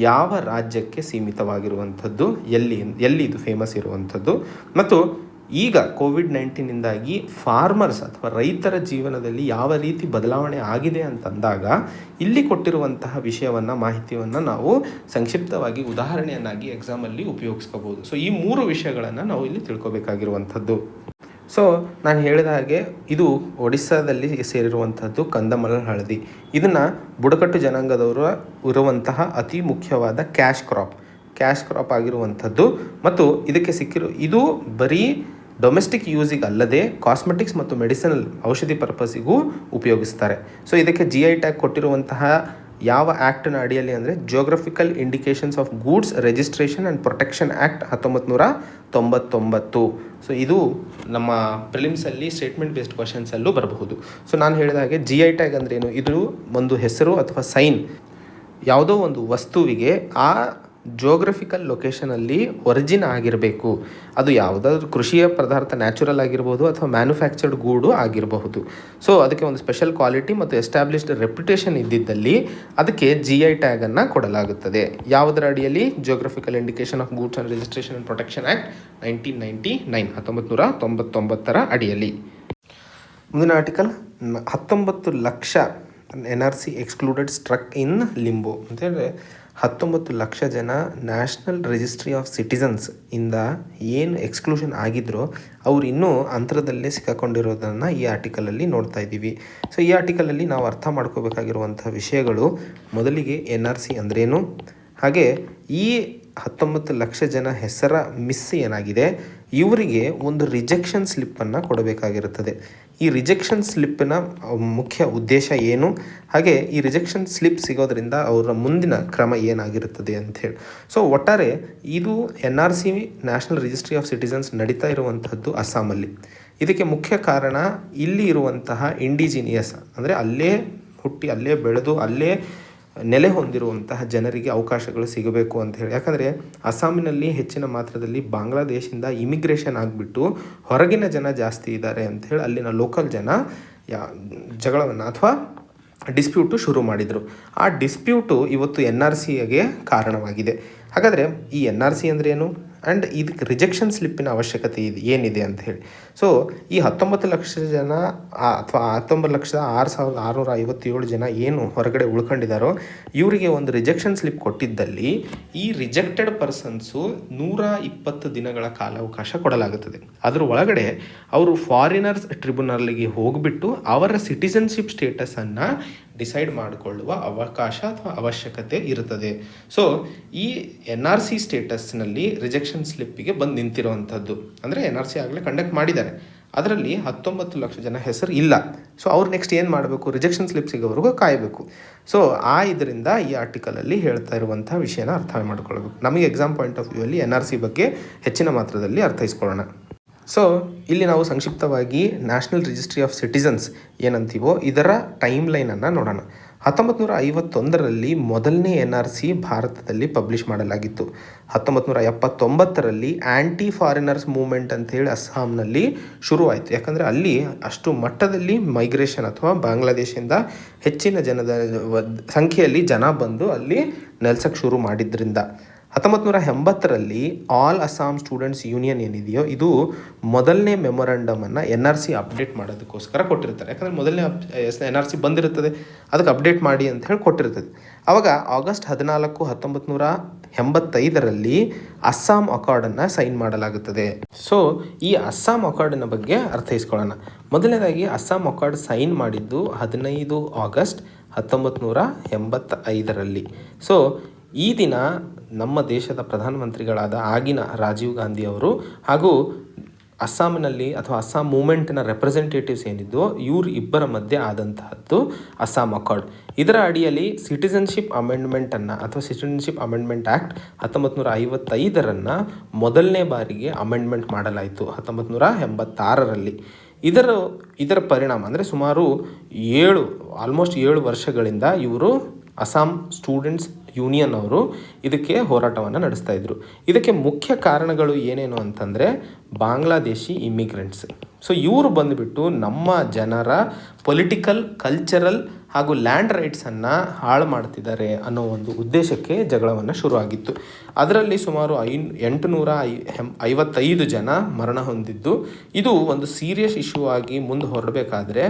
[SPEAKER 1] ಯಾವ ರಾಜ್ಯಕ್ಕೆ ಸೀಮಿತವಾಗಿರುವಂಥದ್ದು, ಎಲ್ಲಿ ಇದು ಫೇಮಸ್ ಇರುವಂಥದ್ದು, ಮತ್ತು ಈಗ ಕೋವಿಡ್-19ಇಂದಾಗಿ ಫಾರ್ಮರ್ಸ್ ಅಥವಾ ರೈತರ ಜೀವನದಲ್ಲಿ ಯಾವ ರೀತಿ ಬದಲಾವಣೆ ಆಗಿದೆ ಅಂತಂದಾಗ ಇಲ್ಲಿ ಕೊಟ್ಟಿರುವಂತಹ ಮಾಹಿತಿಯನ್ನು ನಾವು ಸಂಕ್ಷಿಪ್ತವಾಗಿ ಉದಾಹರಣೆಯನ್ನಾಗಿ ಎಕ್ಸಾಮಲ್ಲಿ ಉಪಯೋಗಿಸ್ಕೋಬೋದು. ಸೊ ಈ 3 ವಿಷಯಗಳನ್ನು ನಾವು ಇಲ್ಲಿ ತಿಳ್ಕೊಬೇಕಾಗಿರುವಂಥದ್ದು. ಸೊ ನಾನು ಹೇಳಿದ ಹಾಗೆ ಇದು ಒಡಿಸ್ಸಾದಲ್ಲಿ ಸೇರಿರುವಂಥದ್ದು ಕಂದಮಹಲ್ ಹಳದಿ. ಇದನ್ನು ಬುಡಕಟ್ಟು ಜನಾಂಗದವರು ಇರುವಂತಹ ಅತಿ ಮುಖ್ಯವಾದ ಕ್ಯಾಶ್ ಕ್ರಾಪ್ ಆಗಿರುವಂಥದ್ದು ಮತ್ತು ಇದಕ್ಕೆ ಇದು ಬರೀ ಡೊಮೆಸ್ಟಿಕ್ ಯೂಸಿಗೆ ಅಲ್ಲದೆ ಕಾಸ್ಮೆಟಿಕ್ಸ್ ಮತ್ತು ಮೆಡಿಸಿನಲ್ ಔಷಧಿ ಪರ್ಪಸಿಗೂ ಉಪಯೋಗಿಸ್ತಾರೆ. ಸೊ ಇದಕ್ಕೆ GI ಟ್ಯಾಗ್ ಕೊಟ್ಟಿರುವಂತಹ ಯಾವ ಆ್ಯಕ್ಟ್ನ ಅಡಿಯಲ್ಲಿ ಅಂದರೆ geographical indications of goods registration and protection act 1999. So ಇದು ನಮ್ಮ ಪ್ರಿಲಿಮ್ಸಲ್ಲಿ ಸ್ಟೇಟ್ಮೆಂಟ್ ಬೇಸ್ಡ್ ಕ್ವಶನ್ಸಲ್ಲೂ ಬರಬಹುದು. ಸೊ ನಾನು ಹೇಳಿದ ಹಾಗೆ GI ಟ್ಯಾಗ್ ಅಂದ್ರೇನು, ಇದು ಒಂದು ಹೆಸರು ಅಥವಾ ಸೈನ್ ಯಾವುದೋ ಒಂದು ವಸ್ತುವಿಗೆ ಆ ಜೋಗ್ರಫಿಕಲ್ ಲೊಕೇಶನಲ್ಲಿ ಒರಿಜಿನ್ ಆಗಿರಬೇಕು. ಅದು ಯಾವುದಾದ್ರೂ ಕೃಷಿಯ ಪದಾರ್ಥ ನ್ಯಾಚುರಲ್ ಆಗಿರ್ಬೋದು ಅಥವಾ ಮ್ಯಾನುಫ್ಯಾಕ್ಚರ್ಡ್ ಗೂಡು ಆಗಿರಬಹುದು. ಸೊ ಅದಕ್ಕೆ ಒಂದು ಸ್ಪೆಷಲ್ ಕ್ವಾಲಿಟಿ ಮತ್ತು ಎಸ್ಟಾಬ್ಲಿಷ್ಡ್ ರೆಪ್ಯುಟೇಷನ್ ಇದ್ದಿದ್ದಲ್ಲಿ ಅದಕ್ಕೆ GI ಟ್ಯಾಗನ್ನು ಕೊಡಲಾಗುತ್ತದೆ. ಯಾವುದರ ಅಡಿಯಲ್ಲಿ? Geographical indication of goods and registration and protection act 1999 1999 ಅಡಿಯಲ್ಲಿ. ಮುಂದಿನ article 19 lakh NRC excluded struck in limbo ಅಂತೇಳಿದ್ರೆ 19 ಲಕ್ಷ ಜನ ನ್ಯಾಷನಲ್ ರಿಜಿಸ್ಟ್ರಿ ಆಫ್ ಸಿಟಿಸನ್ಸ್ ಇಂದ ಏನು ಎಕ್ಸ್ಕ್ಲೂಷನ್ ಆಗಿದ್ರೋ ಅವ್ರು ಇನ್ನೂ ಅಂತರದಲ್ಲೇ ಸಿಕ್ಕಾಕೊಂಡಿರೋದನ್ನು ಈ ಆರ್ಟಿಕಲಲ್ಲಿ ನೋಡ್ತಾ ಇದ್ದೀವಿ. ಸೊ ಈ ಆರ್ಟಿಕಲಲ್ಲಿ ನಾವು ಅರ್ಥ ಮಾಡ್ಕೋಬೇಕಾಗಿರುವಂಥ ವಿಷಯಗಳು, ಮೊದಲಿಗೆ NRC ಅಂದ್ರೇನು, ಹಾಗೆ ಈ 19 ಲಕ್ಷ ಜನ ಹೆಸರ ಮಿಸ್ ಏನಾಗಿದೆ, ಇವರಿಗೆ ಒಂದು ರಿಜೆಕ್ಷನ್ ಸ್ಲಿಪ್ಪನ್ನು ಕೊಡಬೇಕಾಗಿರುತ್ತದೆ. ಈ ರಿಜೆಕ್ಷನ್ ಸ್ಲಿಪ್ಪಿನ ಮುಖ್ಯ ಉದ್ದೇಶ ಏನು, ಹಾಗೆ ಈ ರಿಜೆಕ್ಷನ್ ಸ್ಲಿಪ್ ಸಿಗೋದ್ರಿಂದ ಅವರ ಮುಂದಿನ ಕ್ರಮ ಏನಾಗಿರುತ್ತದೆ ಅಂಥೇಳಿ. ಸೊ ಒಟ್ಟಾರೆ ಇದು NRC national registry of citizens ನಡೀತಾ ಇರುವಂಥದ್ದು ಅಸ್ಸಾಮಲ್ಲಿ. ಇದಕ್ಕೆ ಮುಖ್ಯ ಕಾರಣ ಇಲ್ಲಿ ಇರುವಂತಹ ಇಂಡಿಜಿನಿಯಸ್ ಅಂದರೆ ಅಲ್ಲೇ ಹುಟ್ಟಿ ಅಲ್ಲೇ ಬೆಳೆದು ಅಲ್ಲೇ ನೆಲೆ ಹೊಂದಿರುವಂತಹ ಜನರಿಗೆ ಅವಕಾಶಗಳು ಸಿಗಬೇಕು ಅಂತ ಹೇಳಿ. ಯಾಕಂದರೆ ಅಸ್ಸಾಮಿನಲ್ಲಿ ಹೆಚ್ಚಿನ ಮಾತ್ರದಲ್ಲಿ ಬಾಂಗ್ಲಾದೇಶಿಂದ ಇಮಿಗ್ರೇಷನ್ ಆಗಿಬಿಟ್ಟು ಹೊರಗಿನ ಜನ ಜಾಸ್ತಿ ಇದ್ದಾರೆ ಅಂಥೇಳಿ ಅಲ್ಲಿನ ಲೋಕಲ್ ಜನ ಜಗಳವನ್ನು ಅಥವಾ ಡಿಸ್ಪ್ಯೂಟು ಶುರು ಮಾಡಿದರು. ಆ ಡಿಸ್ಪ್ಯೂಟು ಇವತ್ತು NRCಗೆ ಕಾರಣವಾಗಿದೆ. ಹಾಗಾದರೆ ಈ NRC ಅಂದರೆ ಏನು ಆ್ಯಂಡ್ ಇದಕ್ಕೆ ರಿಜೆಕ್ಷನ್ ಸ್ಲಿಪ್ಪಿನ ಅವಶ್ಯಕತೆ ಏನಿದೆ ಅಂತ ಹೇಳಿ. ಸೊ ಈ 19 ಲಕ್ಷ ಜನ ಅಥವಾ 19,06,657 ಜನ ಏನು ಹೊರಗಡೆ ಉಳ್ಕೊಂಡಿದ್ದಾರೋ ಇವರಿಗೆ ಒಂದು ರಿಜೆಕ್ಷನ್ ಸ್ಲಿಪ್ ಕೊಟ್ಟಿದ್ದಲ್ಲಿ ಈ ರಿಜೆಕ್ಟೆಡ್ ಪರ್ಸನ್ಸು 120 ದಿನಗಳ ಕಾಲಾವಕಾಶ ಕೊಡಲಾಗುತ್ತದೆ. ಅದರ ಒಳಗಡೆ ಅವರು ಫಾರಿನರ್ಸ್ ಟ್ರಿಬ್ಯುನಲ್ಗೆ ಹೋಗಿಬಿಟ್ಟು ಅವರ ಸಿಟಿಸನ್ಶಿಪ್ ಸ್ಟೇಟಸನ್ನು ಡಿಸೈಡ್ ಮಾಡಿಕೊಳ್ಳುವ ಅವಕಾಶ ಅಥವಾ ಅವಶ್ಯಕತೆ ಇರುತ್ತದೆ. ಸೊ ಈ NRC ಸ್ಟೇಟಸ್ನಲ್ಲಿ ರಿಜೆಕ್ಷನ್ ಸ್ಲಿಪ್ಪಿಗೆ ಬಂದು ನಿಂತಿರುವಂಥದ್ದು ಅಂದರೆ NRC ಆಗಲೇ ಕಂಡಕ್ಟ್ ಮಾಡಿದ್ದಾರೆ. ಅದರಲ್ಲಿ 19 ಲಕ್ಷ ಜನ ಹೆಸರು ಇಲ್ಲ. ಸೊ ಅವ್ರು ನೆಕ್ಸ್ಟ್ ಏನು ಮಾಡಬೇಕು? ರಿಜೆಕ್ಷನ್ ಸ್ಲಿಪ್ ಸಿಗೋವರೆಗೂ ಕಾಯಬೇಕು. ಸೊ ಇದರಿಂದ ಈ ಆರ್ಟಿಕಲಲ್ಲಿ ಹೇಳ್ತಾ ಇರುವಂಥ ವಿಷಯನ ಅರ್ಥ ಮಾಡ್ಕೊಳ್ಬೇಕು. ನಮಗೆ ಎಕ್ಸಾಮ್ ಪಾಯಿಂಟ್ ಆಫ್ ವ್ಯೂ ಅಲ್ಲಿ NRC ಬಗ್ಗೆ ಹೆಚ್ಚಿನ ಮಾತ್ರದಲ್ಲಿ ಅರ್ಥೈಸ್ಕೊಳ್ಳೋಣ. ಸೊ ಇಲ್ಲಿ ನಾವು ಸಂಕ್ಷಿಪ್ತವಾಗಿ ನ್ಯಾಷನಲ್ ರಿಜಿಸ್ಟ್ರಿ ಆಫ್ ಸಿಟಿಸನ್ಸ್ ಏನಂತೀವೋ ಇದರ ಟೈಮ್ ಲೈನನ್ನು ನೋಡೋಣ. 1951ರಲ್ಲಿ ಮೊದಲನೇ NRC ಭಾರತದಲ್ಲಿ ಪಬ್ಲಿಷ್ ಮಾಡಲಾಗಿತ್ತು. 1979ರಲ್ಲಿ ಆ್ಯಂಟಿ ಫಾರಿನರ್ಸ್ ಮೂವ್ಮೆಂಟ್ ಅಂತೇಳಿ ಅಸ್ಸಾಂನಲ್ಲಿ ಶುರುವಾಯಿತು. ಯಾಕಂದರೆ ಅಲ್ಲಿ ಅಷ್ಟು ಮಟ್ಟದಲ್ಲಿ ಮೈಗ್ರೇಷನ್ ಅಥವಾ ಬಾಂಗ್ಲಾದೇಶಿಂದ ಹೆಚ್ಚಿನ ಸಂಖ್ಯೆಯಲ್ಲಿ ಜನ ಬಂದು ಅಲ್ಲಿ ನೆಲೆಸಕ್ಕೆ ಶುರು ಮಾಡಿದ್ರಿಂದ 1980ರಲ್ಲಿ ಆಲ್ ಅಸ್ಸಾಂ ಸ್ಟೂಡೆಂಟ್ಸ್ ಯೂನಿಯನ್ ಏನಿದೆಯೋ ಇದು ಮೊದಲನೇ ಮೆಮೊರಂಡಮನ್ನು NRC ಅಪ್ಡೇಟ್ ಮಾಡೋದಕ್ಕೋಸ್ಕರ ಕೊಟ್ಟಿರ್ತಾರೆ. ಯಾಕಂದರೆ ಮೊದಲನೇ NRC ಬಂದಿರುತ್ತದೆ, ಅದಕ್ಕೆ ಅಪ್ಡೇಟ್ ಮಾಡಿ ಅಂತ ಹೇಳಿ ಕೊಟ್ಟಿರ್ತದೆ. ಆವಾಗ ಆಗಸ್ಟ್ 14, 1985ರಲ್ಲಿ ಅಸ್ಸಾಂ ಅಕಾರ್ಡನ್ನು ಸೈನ್ ಮಾಡಲಾಗುತ್ತದೆ. ಸೊ ಈ ಅಸ್ಸಾಂ ಅಕಾರ್ಡಿನ ಬಗ್ಗೆ ಅರ್ಥೈಸ್ಕೊಳ್ಳೋಣ. ಮೊದಲನೇದಾಗಿ ಅಸ್ಸಾಂ ಅಕಾರ್ಡ್ ಸೈನ್ ಮಾಡಿದ್ದು 15 ಆಗಸ್ಟ್ 1985ರಲ್ಲಿ. ಸೊ ಈ ದಿನ ನಮ್ಮ ದೇಶದ ಪ್ರಧಾನಮಂತ್ರಿಗಳಾದ ಆಗಿನ ರಾಜೀವ್ ಗಾಂಧಿ ಅವರು ಹಾಗೂ ಅಸ್ಸಾಮಿನಲ್ಲಿ ಅಥವಾ ಅಸ್ಸಾಂ ಮೂಮೆಂಟ್ನ ರೆಪ್ರೆಸೆಂಟೇಟಿವ್ಸ್ ಏನಿದ್ದೋ ಇವ್ರ ಇಬ್ಬರ ಮಧ್ಯೆ ಆದಂತಹದ್ದು ಅಸ್ಸಾಂ ಅಕಾರ್ಡ್. ಇದರ ಅಡಿಯಲ್ಲಿ ಸಿಟಿಸನ್ಶಿಪ್ ಅಮೆಂಡ್ಮೆಂಟನ್ನು ಅಥವಾ ಸಿಟಿಸನ್ಶಿಪ್ ಅಮೆಂಡ್ಮೆಂಟ್ ಆ್ಯಕ್ಟ್ 1955 ಮೊದಲನೇ ಬಾರಿಗೆ ಅಮೆಂಡ್ಮೆಂಟ್ ಮಾಡಲಾಯಿತು 1986ರಲ್ಲಿ. ಇದರ ಪರಿಣಾಮ ಅಂದರೆ ಸುಮಾರು ಆಲ್ಮೋಸ್ಟ್ 7 ವರ್ಷಗಳಿಂದ ಇವರು ಅಸ್ಸಾಂ ಸ್ಟೂಡೆಂಟ್ಸ್ ಯೂನಿಯನ್ ಅವರು ಇದಕ್ಕೆ ಹೋರಾಟವನ್ನು ನಡೆಸ್ತಾ ಇದ್ರು. ಇದಕ್ಕೆ ಮುಖ್ಯ ಕಾರಣಗಳು ಏನೇನು ಅಂತಂದರೆ ಬಾಂಗ್ಲಾದೇಶಿ ಇಮಿಗ್ರೆಂಟ್ಸ್. ಸೊ ಇವರು ಬಂದುಬಿಟ್ಟು ನಮ್ಮ ಜನರ ಪೊಲಿಟಿಕಲ್, ಕಲ್ಚರಲ್ ಹಾಗೂ ಲ್ಯಾಂಡ್ ರೈಟ್ಸನ್ನು ಹಾಳು ಮಾಡ್ತಿದ್ದಾರೆ ಅನ್ನೋ ಒಂದು ಉದ್ದೇಶಕ್ಕೆ ಜಗಳವನ್ನು ಶುರುವಾಗಿತ್ತು. ಅದರಲ್ಲಿ ಸುಮಾರು 855 ಜನ ಮರಣ ಹೊಂದಿದ್ದು ಇದು ಒಂದು ಸೀರಿಯಸ್ ಇಶ್ಯೂ ಆಗಿ ಮುಂದೆ ಹೊರಡಬೇಕಾದ್ರೆ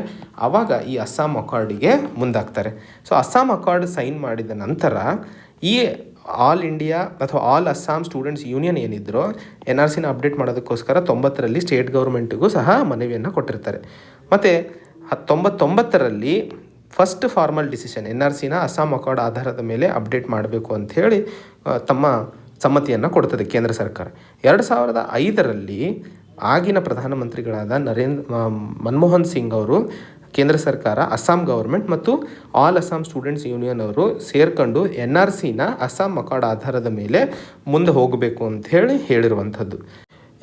[SPEAKER 1] ಆವಾಗ ಈ ಅಸ್ಸಾಂ ಅಕಾರ್ಡಿಗೆ ಮುಂದಾಗ್ತಾರೆ. ಸೊ ಅಸ್ಸಾಂ ಅಕಾರ್ಡ್ ಸೈನ್ ಮಾಡಿದ ನಂತರ ಈ ಆಲ್ ಇಂಡಿಯಾ ಅಥವಾ ಆಲ್ ಅಸ್ಸಾಂ ಸ್ಟೂಡೆಂಟ್ಸ್ ಯೂನಿಯನ್ ಏನಿದ್ರು NRCನ ಅಪ್ಡೇಟ್ ಮಾಡೋದಕ್ಕೋಸ್ಕರ 90ರಲ್ಲಿ ಸ್ಟೇಟ್ ಗೌರ್ಮೆಂಟಿಗೂ ಸಹ ಮನವಿಯನ್ನು ಕೊಟ್ಟಿರ್ತಾರೆ. ಮತ್ತು 99ರಲ್ಲಿ ಫಸ್ಟ್ ಫಾರ್ಮಲ್ ಡಿಸಿಷನ್ NRCನ ಅಸ್ಸಾಂ ಅಕಾರ್ಡ್ ಆಧಾರದ ಮೇಲೆ ಅಪ್ಡೇಟ್ ಮಾಡಬೇಕು ಅಂಥೇಳಿ ತಮ್ಮ ಸಮ್ಮತಿಯನ್ನು ಕೊಡ್ತದೆ ಕೇಂದ್ರ ಸರ್ಕಾರ. 2005ರಲ್ಲಿ ಆಗಿನ ಪ್ರಧಾನಮಂತ್ರಿಗಳಾದ ಮನಮೋಹನ್ ಸಿಂಗ್ ಅವರು, ಕೇಂದ್ರ ಸರ್ಕಾರ, ಅಸ್ಸಾಂ ಗೌರ್ಮೆಂಟ್ ಮತ್ತು ಆಲ್ ಅಸ್ಸಾಂ ಸ್ಟೂಡೆಂಟ್ಸ್ ಯೂನಿಯನ್ ಅವರು ಸೇರ್ಕೊಂಡು NRCನ ಅಸ್ಸಾಂ ಅಕಾರ್ಡ್ ಆಧಾರದ ಮೇಲೆ ಮುಂದೆ ಹೋಗಬೇಕು ಅಂತ ಹೇಳಿರುವಂಥದ್ದು.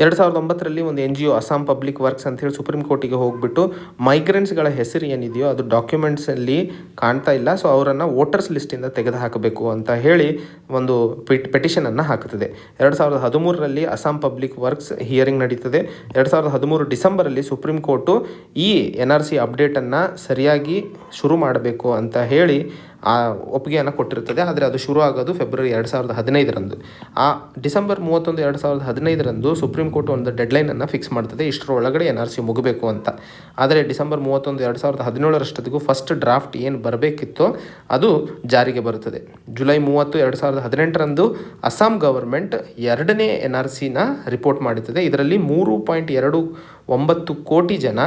[SPEAKER 1] 2009ರಲ್ಲಿ ಒಂದು NGO ಅಸ್ಸಾಂ ಪಬ್ಲಿಕ್ ವರ್ಕ್ಸ್ ಅಂತೇಳಿ ಸುಪ್ರೀಂ ಕೋರ್ಟಿಗೆ ಹೋಗಿಬಿಟ್ಟು ಮೈಗ್ರೆಂಟ್ಸ್ಗಳ ಹೆಸರು ಏನಿದೆಯೋ ಅದು ಡಾಕ್ಯುಮೆಂಟ್ಸಲ್ಲಿ ಕಾಣ್ತಾ ಇಲ್ಲ, ಸೊ ಅವರನ್ನು ವೋಟರ್ಸ್ ಲಿಸ್ಟಿಂದ ತೆಗೆದುಹಾಕಬೇಕು ಅಂತ ಹೇಳಿ ಒಂದು ಪೆಟಿಷನನ್ನು ಹಾಕುತ್ತದೆ. 2013ರಲ್ಲಿ ಅಸ್ಸಾಂ ಪಬ್ಲಿಕ್ ವರ್ಕ್ಸ್ ಹಿಯರಿಂಗ್ ನಡೀತದೆ. 2013 ಡಿಸೆಂಬರಲ್ಲಿ ಸುಪ್ರೀಂ ಕೋರ್ಟು ಈ NRC ಅಪ್ಡೇಟನ್ನು ಸರಿಯಾಗಿ ಶುರು ಮಾಡಬೇಕು ಅಂತ ಹೇಳಿ ಆ ಒಪ್ಪಿಗೆಯನ್ನು ಕೊಟ್ಟಿರ್ತದೆ. ಆದರೆ ಅದು ಶುರು ಆಗೋದು ಫೆಬ್ರವರಿ 2015ರಂದು. ಆ ಡಿಸೆಂಬರ್ 31, 2015ರಂದು ಸುಪ್ರೀಂ ಕೋರ್ಟ್ ಒಂದು ಡೆಡ್ಲೈನನ್ನು ಫಿಕ್ಸ್ ಮಾಡ್ತದೆ, ಇಷ್ಟರ ಒಳಗಡೆ NRC ಮುಗಬೇಕು ಅಂತ. ಆದರೆ ಡಿಸೆಂಬರ್ 31, 2017ರಷ್ಟೊತ್ತಿಗೂ ಫಸ್ಟ್ ಡ್ರಾಫ್ಟ್ ಏನು ಬರಬೇಕಿತ್ತೋ ಅದು ಜಾರಿಗೆ ಬರುತ್ತದೆ. ಜುಲೈ 30, 2018ರಂದು ಅಸ್ಸಾಂ ಗವರ್ಮೆಂಟ್ 2ನೇ NRCನ ರಿಪೋರ್ಟ್ ಮಾಡುತ್ತದೆ. ಇದರಲ್ಲಿ 3.29 ಕೋಟಿ ಜನ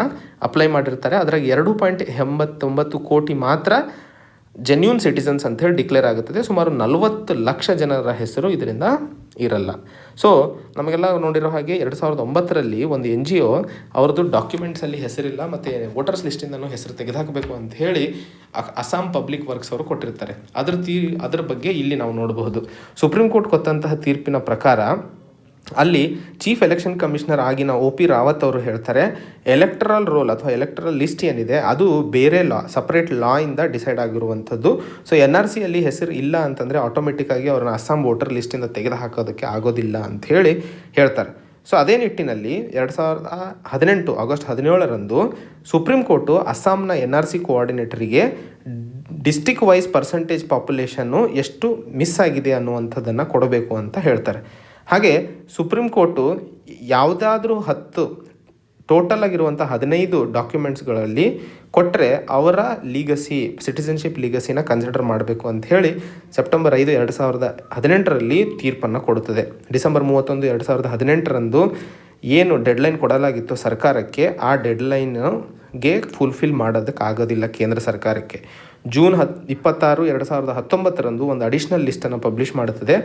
[SPEAKER 1] ಅಪ್ಲೈ ಮಾಡಿರ್ತಾರೆ. ಅದರಾಗ 2.89 ಕೋಟಿ ಮಾತ್ರ ಜೆನ್ಯೂನ್ ಸಿಟಿಸನ್ಸ್ ಅಂತ ಹೇಳಿ ಡಿಕ್ಲೇರ್ ಆಗುತ್ತದೆ. ಸುಮಾರು 40 ಲಕ್ಷ ಜನರ ಹೆಸರು ಇದರಿಂದ ಇರಲ್ಲ. ಸೊ ನಮಗೆಲ್ಲ ನೋಡಿರೋ ಹಾಗೆ 2009ರಲ್ಲಿ ಒಂದು NGO ಅವ್ರದ್ದು ಡಾಕ್ಯುಮೆಂಟ್ಸಲ್ಲಿ ಹೆಸರಿಲ್ಲ ಮತ್ತು ವೋಟರ್ಸ್ ಲಿಸ್ಟಿಂದನೂ ಹೆಸರು ತೆಗೆದುಹಾಕಬೇಕು ಅಂತ ಹೇಳಿ ಅಸ್ಸಾಂ ಪಬ್ಲಿಕ್ ವರ್ಕ್ಸ್ ಅವರು ಕೊಟ್ಟಿರ್ತಾರೆ. ಅದ್ರ ಬಗ್ಗೆ ಇಲ್ಲಿ ನಾವು ನೋಡಬಹುದು. ಸುಪ್ರೀಂ ಕೋರ್ಟ್ ಕೊಟ್ಟಂತಹ ತೀರ್ಪಿನ ಪ್ರಕಾರ ಅಲ್ಲಿ ಚೀಫ್ ಎಲೆಕ್ಷನ್ ಕಮಿಷನರ್ ಆಗಿನ OP ರಾವತ್ ಅವರು ಹೇಳ್ತಾರೆ, ಎಲೆಕ್ಟ್ರಲ್ ರೋಲ್ ಅಥವಾ ಎಲೆಕ್ಟ್ರಲ್ ಲಿಸ್ಟ್ ಏನಿದೆ ಅದು ಬೇರೆ ಸಪ್ರೇಟ್ ಇಂದ ಡಿಸೈಡ್ ಆಗಿರುವಂಥದ್ದು. ಸೊ NRCಯಲ್ಲಿ ಹೆಸರು ಇಲ್ಲ ಅಂತಂದರೆ ಆಟೋಮೆಟಿಕ್ಕಾಗಿ ಅವ್ರನ್ನ ಅಸ್ಸಾಂ ವೋಟರ್ ಲಿಸ್ಟಿಂದ ತೆಗೆದು ಹಾಕೋದಕ್ಕೆ ಆಗೋದಿಲ್ಲ ಅಂತ ಹೇಳಿ ಹೇಳ್ತಾರೆ. ಸೊ ಅದೇ ನಿಟ್ಟಿನಲ್ಲಿ 2018 ಆಗಸ್ಟ್ 17ರಂದು ಸುಪ್ರೀಂ ಕೋರ್ಟು ಅಸ್ಸಾಂನ NRC ಕೋಆರ್ಡಿನೇಟರಿಗೆ ಡಿಸ್ಟಿಕ್ ವೈಸ್ ಪರ್ಸೆಂಟೇಜ್ ಪಾಪ್ಯುಲೇಷನ್ನು ಎಷ್ಟು ಮಿಸ್ ಆಗಿದೆ ಅನ್ನುವಂಥದ್ದನ್ನು ಕೊಡಬೇಕು ಅಂತ ಹೇಳ್ತಾರೆ. ಹಾಗೆ ಸುಪ್ರೀಂ ಕೋರ್ಟು ಯಾವುದಾದ್ರೂ 10 ಟೋಟಲ್ ಆಗಿರುವಂಥ 15 ಡಾಕ್ಯುಮೆಂಟ್ಸ್ಗಳಲ್ಲಿ ಕೊಟ್ಟರೆ ಅವರ ಸಿಟಿಸನ್ಶಿಪ್ ಲೀಗಸಿನ ಕನ್ಸಿಡರ್ ಮಾಡಬೇಕು ಅಂತ ಹೇಳಿ ಸೆಪ್ಟೆಂಬರ್ 5, 2018ರಲ್ಲಿ ತೀರ್ಪನ್ನು ಕೊಡುತ್ತದೆ. ಡಿಸೆಂಬರ್ 31, 2018ರಂದು ಏನು ಡೆಡ್ಲೈನ್ ಕೊಡಲಾಗಿತ್ತು ಸರ್ಕಾರಕ್ಕೆ, ಆ ಡೆಡ್ಲೈನ್ಗೆ ಫುಲ್ಫಿಲ್ ಮಾಡೋದಕ್ಕಾಗೋದಿಲ್ಲ ಕೇಂದ್ರ ಸರ್ಕಾರಕ್ಕೆ. ಜೂನ್ 26, 2019ರಂದು ಒಂದು ಅಡಿಷ್ನಲ್ ಲಿಸ್ಟನ್ನು ಪಬ್ಲಿಷ್ ಮಾಡುತ್ತದೆ.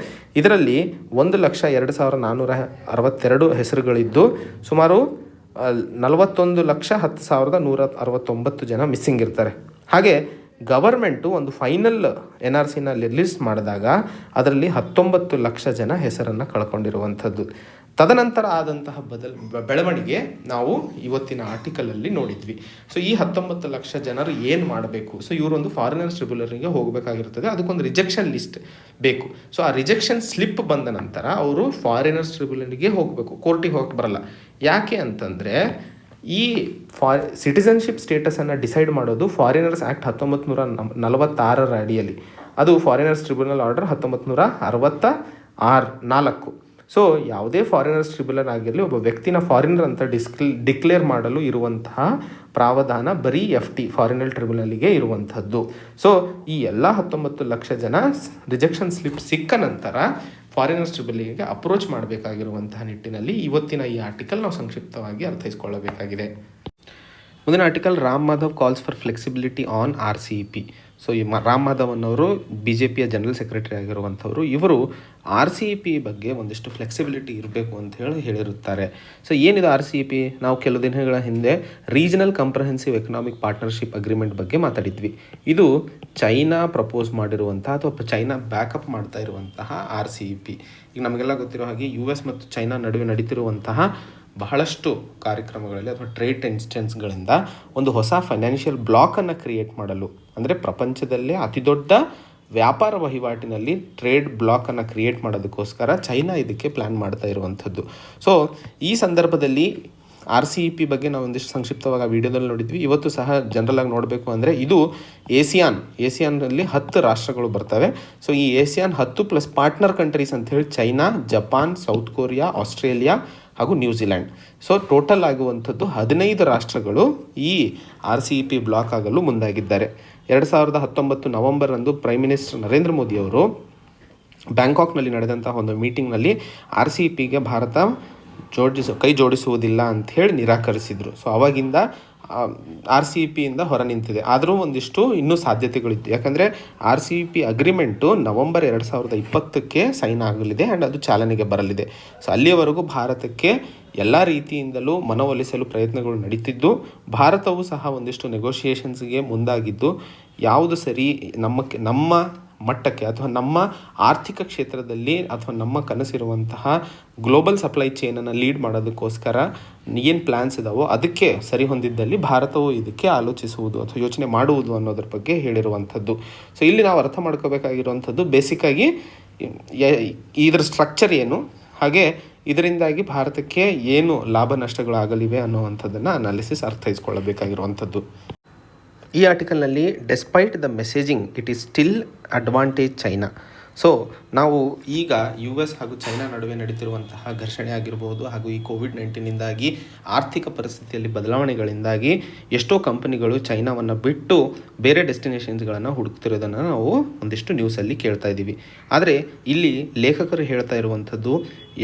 [SPEAKER 1] ಇದರಲ್ಲಿ 1,02,462 ಹೆಸರುಗಳಿದ್ದು ಸುಮಾರು 41,10,169 ಜನ ಮಿಸ್ಸಿಂಗ್ ಇರ್ತಾರೆ. ಹಾಗೆ ಗವರ್ಮೆಂಟು ಒಂದು ಫೈನಲ್ NRCನ ಲಿಸ್ಟ್ ಮಾಡಿದಾಗ ಅದರಲ್ಲಿ 19 ಲಕ್ಷ ಜನ ಹೆಸರನ್ನು ಕಳ್ಕೊಂಡಿರುವಂಥದ್ದು. ತದನಂತರ ಆದಂತಹ ಬೆಳವಣಿಗೆ ನಾವು ಇವತ್ತಿನ ಆರ್ಟಿಕಲಲ್ಲಿ ನೋಡಿದ್ವಿ. ಸೊ ಈ 19 ಲಕ್ಷ ಜನರು ಏನು ಮಾಡಬೇಕು? ಸೊ ಇವರೊಂದು ಫಾರಿನರ್ಸ್ ಟ್ರಿಬ್ಯುನಲ್ಗೆ ಹೋಗಬೇಕಾಗಿರ್ತದೆ, ಅದಕ್ಕೊಂದು ರಿಜೆಕ್ಷನ್ ಲಿಸ್ಟ್ ಬೇಕು. ಸೊ ಆ ರಿಜೆಕ್ಷನ್ ಸ್ಲಿಪ್ ಬಂದ ನಂತರ ಅವರು ಫಾರಿನರ್ಸ್ ಟ್ರಿಬ್ಯುನಲ್ಗೆ ಹೋಗಬೇಕು, ಕೋರ್ಟಿಗೆ ಹೋಗಕ್ಕೆ ಬರಲ್ಲ. ಯಾಕೆ ಅಂತಂದರೆ ಈ ಸಿಟಿಸನ್ಶಿಪ್ ಸ್ಟೇಟಸನ್ನು ಡಿಸೈಡ್ ಮಾಡೋದು ಫಾರಿನರ್ಸ್ ಆ್ಯಕ್ಟ್ 1946 ಅಡಿಯಲ್ಲಿ. ಅದು ಫಾರಿನರ್ಸ್ ಟ್ರಿಬ್ಯುನಲ್ ಆರ್ಡರ್ 1964. ಸೊ ಯಾವುದೇ ಫಾರಿನರ್ಸ್ ಟ್ರಿಬ್ಯುನಲ್ ಆಗಿರಲಿ ಒಬ್ಬ ವ್ಯಕ್ತಿನ ಫಾರಿನರ್ ಅಂತ ಡಿಕ್ಲೇರ್ ಮಾಡಲು ಇರುವಂತಹ ಪ್ರಾವಧಾನ ಬರೀ FT ಫಾರಿನರ್ ಟ್ರಿಬ್ಯುನಲ್ಗೆ ಇರುವಂಥದ್ದು. ಸೊ ಈ ಎಲ್ಲ 19 ಲಕ್ಷ ಜನ ರಿಜೆಕ್ಷನ್ ಸ್ಲಿಪ್ ಸಿಕ್ಕ ನಂತರ ಫಾರಿನರ್ಸ್ ಟ್ರಿಬ್ಯುನಲ್ಗೆ ಅಪ್ರೋಚ್ ಮಾಡಬೇಕಾಗಿರುವಂತಹ ನಿಟ್ಟಿನಲ್ಲಿ ಇವತ್ತಿನ ಈ ಆರ್ಟಿಕಲ್ ನಾವು ಸಂಕ್ಷಿಪ್ತವಾಗಿ ಅರ್ಥೈಸ್ಕೊಳ್ಳಬೇಕಾಗಿದೆ. ಮುಂದಿನ article, Ram Madhav calls for flexibility on RCEP. So ಈ ರಾಮ್ ಮಾಧವ್ ಅನ್ನೋರು BJPಯ ಜನರಲ್ ಸೆಕ್ರೆಟರಿ ಆಗಿರುವಂಥವ್ರು. ಇವರು RCEP ಬಗ್ಗೆ ಒಂದಿಷ್ಟು ಫ್ಲೆಕ್ಸಿಬಿಲಿಟಿ ಇರಬೇಕು ಅಂತ ಹೇಳಿರುತ್ತಾರೆ. ಸೊ ಏನಿದೆ RCEP? ನಾವು ಕೆಲವು ದಿನಗಳ ಹಿಂದೆ regional comprehensive economic partnership agreement ಬಗ್ಗೆ ಮಾತಾಡಿದ್ವಿ. ಇದು ಚೈನಾ ಪ್ರಪೋಸ್ ಮಾಡಿರುವಂತಹ ಅಥವಾ ಚೈನಾ ಬ್ಯಾಕಪ್ ಮಾಡ್ತಾ ಇರುವಂತಹ RCEP. ಈಗ ನಮಗೆಲ್ಲ ಗೊತ್ತಿರೋ ಹಾಗೆ US ಮತ್ತು ಚೈನಾ ನಡುವೆ ನಡೀತಿರುವಂತಹ ಬಹಳಷ್ಟು ಕಾರ್ಯಕ್ರಮಗಳಲ್ಲಿ ಅಥವಾ ಟ್ರೇಡ್ ಇನ್ಸ್ಟೆನ್ಸ್ಗಳಿಂದ ಒಂದು ಹೊಸ ಫೈನಾನ್ಷಿಯಲ್ ಬ್ಲಾಕನ್ನು ಕ್ರಿಯೇಟ್ ಮಾಡಲು, ಅಂದರೆ ಪ್ರಪಂಚದಲ್ಲೇ ಅತಿ ದೊಡ್ಡ ವ್ಯಾಪಾರ ವಹಿವಾಟಿನಲ್ಲಿ ಟ್ರೇಡ್ ಬ್ಲಾಕನ್ನು ಕ್ರಿಯೇಟ್ ಮಾಡೋದಕ್ಕೋಸ್ಕರ ಚೈನಾ ಇದಕ್ಕೆ ಪ್ಲ್ಯಾನ್ ಮಾಡ್ತಾ ಇರುವಂಥದ್ದು. ಸೊ ಈ ಸಂದರ್ಭದಲ್ಲಿ RCEP ಬಗ್ಗೆ ನಾವು ಒಂದಿಷ್ಟು ಸಂಕ್ಷಿಪ್ತವಾಗಿ ಆ ವಿಡಿಯೋದಲ್ಲಿ ನೋಡಿದ್ವಿ. ಇವತ್ತು ಸಹ ಜನರಲಾಗಿ ನೋಡಬೇಕು ಅಂದರೆ ಇದು ಏಸಿಯಾನ್ನಲ್ಲಿ 10 ರಾಷ್ಟ್ರಗಳು ಬರ್ತವೆ. ಸೊ ಈ ಏಸಿಯಾನ್ 10 ಪ್ಲಸ್ ಪಾರ್ಟ್ನರ್ ಕಂಟ್ರೀಸ್ ಅಂಥೇಳಿ China, Japan, south Korea, Australia ಹಾಗೂ ನ್ಯೂಜಿಲ್ಯಾಂಡ್. ಸೊ ಟೋಟಲ್ ಆಗುವಂಥದ್ದು 15 ರಾಷ್ಟ್ರಗಳು ಈ RCEP ಬ್ಲಾಕ್ ಆಗಲು ಮುಂದಾಗಿದ್ದಾರೆ. 2019 ನವೆಂಬರ್ರಂದು ಪ್ರೈಮ್ ಮಿನಿಸ್ಟರ್ ನರೇಂದ್ರ ಮೋದಿ ಅವರು ಬ್ಯಾಂಕಾಕ್ನಲ್ಲಿ ನಡೆದಂತಹ ಒಂದು ಮೀಟಿಂಗ್ನಲ್ಲಿ RCEPಗೆ ಭಾರತ ಕೈ ಜೋಡಿಸುವುದಿಲ್ಲ ಅಂಥೇಳಿ ನಿರಾಕರಿಸಿದರು. ಸೊ ಆವಾಗಿಂದ RCEPಯಿಂದ ಹೊರ ನಿಂತಿದೆ. ಆದರೂ ಒಂದಿಷ್ಟು ಇನ್ನೂ ಸಾಧ್ಯತೆಗಳಿತ್ತು. ಯಾಕಂದರೆ RCEP ಅಗ್ರಿಮೆಂಟು ನವೆಂಬರ್ 2020ಕ್ಕೆ ಸೈನ್ ಆಗಲಿದೆ ಆ್ಯಂಡ್ ಅದು ಚಾಲನೆಗೆ ಬರಲಿದೆ. ಸೊ ಅಲ್ಲಿಯವರೆಗೂ ಭಾರತಕ್ಕೆ ಎಲ್ಲ ರೀತಿಯಿಂದಲೂ ಮನವೊಲಿಸಲು ಪ್ರಯತ್ನಗಳು ನಡೀತಿದ್ದು, ಭಾರತವು ಸಹ ಒಂದಿಷ್ಟು ನೆಗೋಷಿಯೇಷನ್ಸ್ಗೆ ಮುಂದಾಗಿದ್ದು, ಯಾವುದು ಸರಿ, ನಮ್ಮ ಮಟ್ಟಕ್ಕೆ ಅಥವಾ ನಮ್ಮ ಆರ್ಥಿಕ ಕ್ಷೇತ್ರದಲ್ಲಿ ಅಥವಾ ನಮ್ಮ ಕನಸಿರುವಂತಹ ಗ್ಲೋಬಲ್ ಸಪ್ಲೈ ಚೈನನ್ನು ಲೀಡ್ ಮಾಡೋದಕ್ಕೋಸ್ಕರ ಏನು ಪ್ಲ್ಯಾನ್ಸ್ ಇದಾವೋ ಅದಕ್ಕೆ ಸರಿ ಹೊಂದಿದ್ದಲ್ಲಿ ಭಾರತವು ಇದಕ್ಕೆ ಆಲೋಚಿಸುವುದು ಅಥವಾ ಯೋಚನೆ ಮಾಡುವುದು ಅನ್ನೋದ್ರ ಬಗ್ಗೆ ಹೇಳಿರುವಂಥದ್ದು. ಸೊ ಇಲ್ಲಿ ನಾವು ಅರ್ಥ ಮಾಡ್ಕೋಬೇಕಾಗಿರುವಂಥದ್ದು ಬೇಸಿಕ್ಕಾಗಿ ಇದರ ಸ್ಟ್ರಕ್ಚರ್ ಏನು, ಹಾಗೆ ಇದರಿಂದಾಗಿ ಭಾರತಕ್ಕೆ ಏನು ಲಾಭ ನಷ್ಟಗಳಾಗಲಿವೆ ಅನ್ನುವಂಥದ್ದನ್ನು ಅನಾಲಿಸಿಸ್ ಅರ್ಥೈಸ್ಕೊಳ್ಳಬೇಕಾಗಿರುವಂಥದ್ದು. ಈ ಆರ್ಟಿಕಲ್ನಲ್ಲಿ despite the messaging it is still advantage China. So ನಾವು ಈಗ US ಹಾಗೂ ಚೈನಾ ನಡುವೆ ನಡೀತಿರುವಂತಹ ಘರ್ಷಣೆ ಆಗಿರಬಹುದು, ಹಾಗೂ ಈ COVID-19ಇಂದಾಗಿ ಆರ್ಥಿಕ ಪರಿಸ್ಥಿತಿಯಲ್ಲಿ ಬದಲಾವಣೆಗಳಿಂದಾಗಿ ಎಷ್ಟೋ ಕಂಪನಿಗಳು ಚೈನಾವನ್ನು ಬಿಟ್ಟು ಬೇರೆ ಡೆಸ್ಟಿನೇಷನ್ಸ್ಗಳನ್ನು ಹುಡುಕ್ತಿರೋದನ್ನು ನಾವು ಒಂದಿಷ್ಟು ನ್ಯೂಸಲ್ಲಿ ಕೇಳ್ತಾ ಇದ್ದೀವಿ. ಆದರೆ ಇಲ್ಲಿ ಲೇಖಕರು ಹೇಳ್ತಾ ಇರುವಂಥದ್ದು,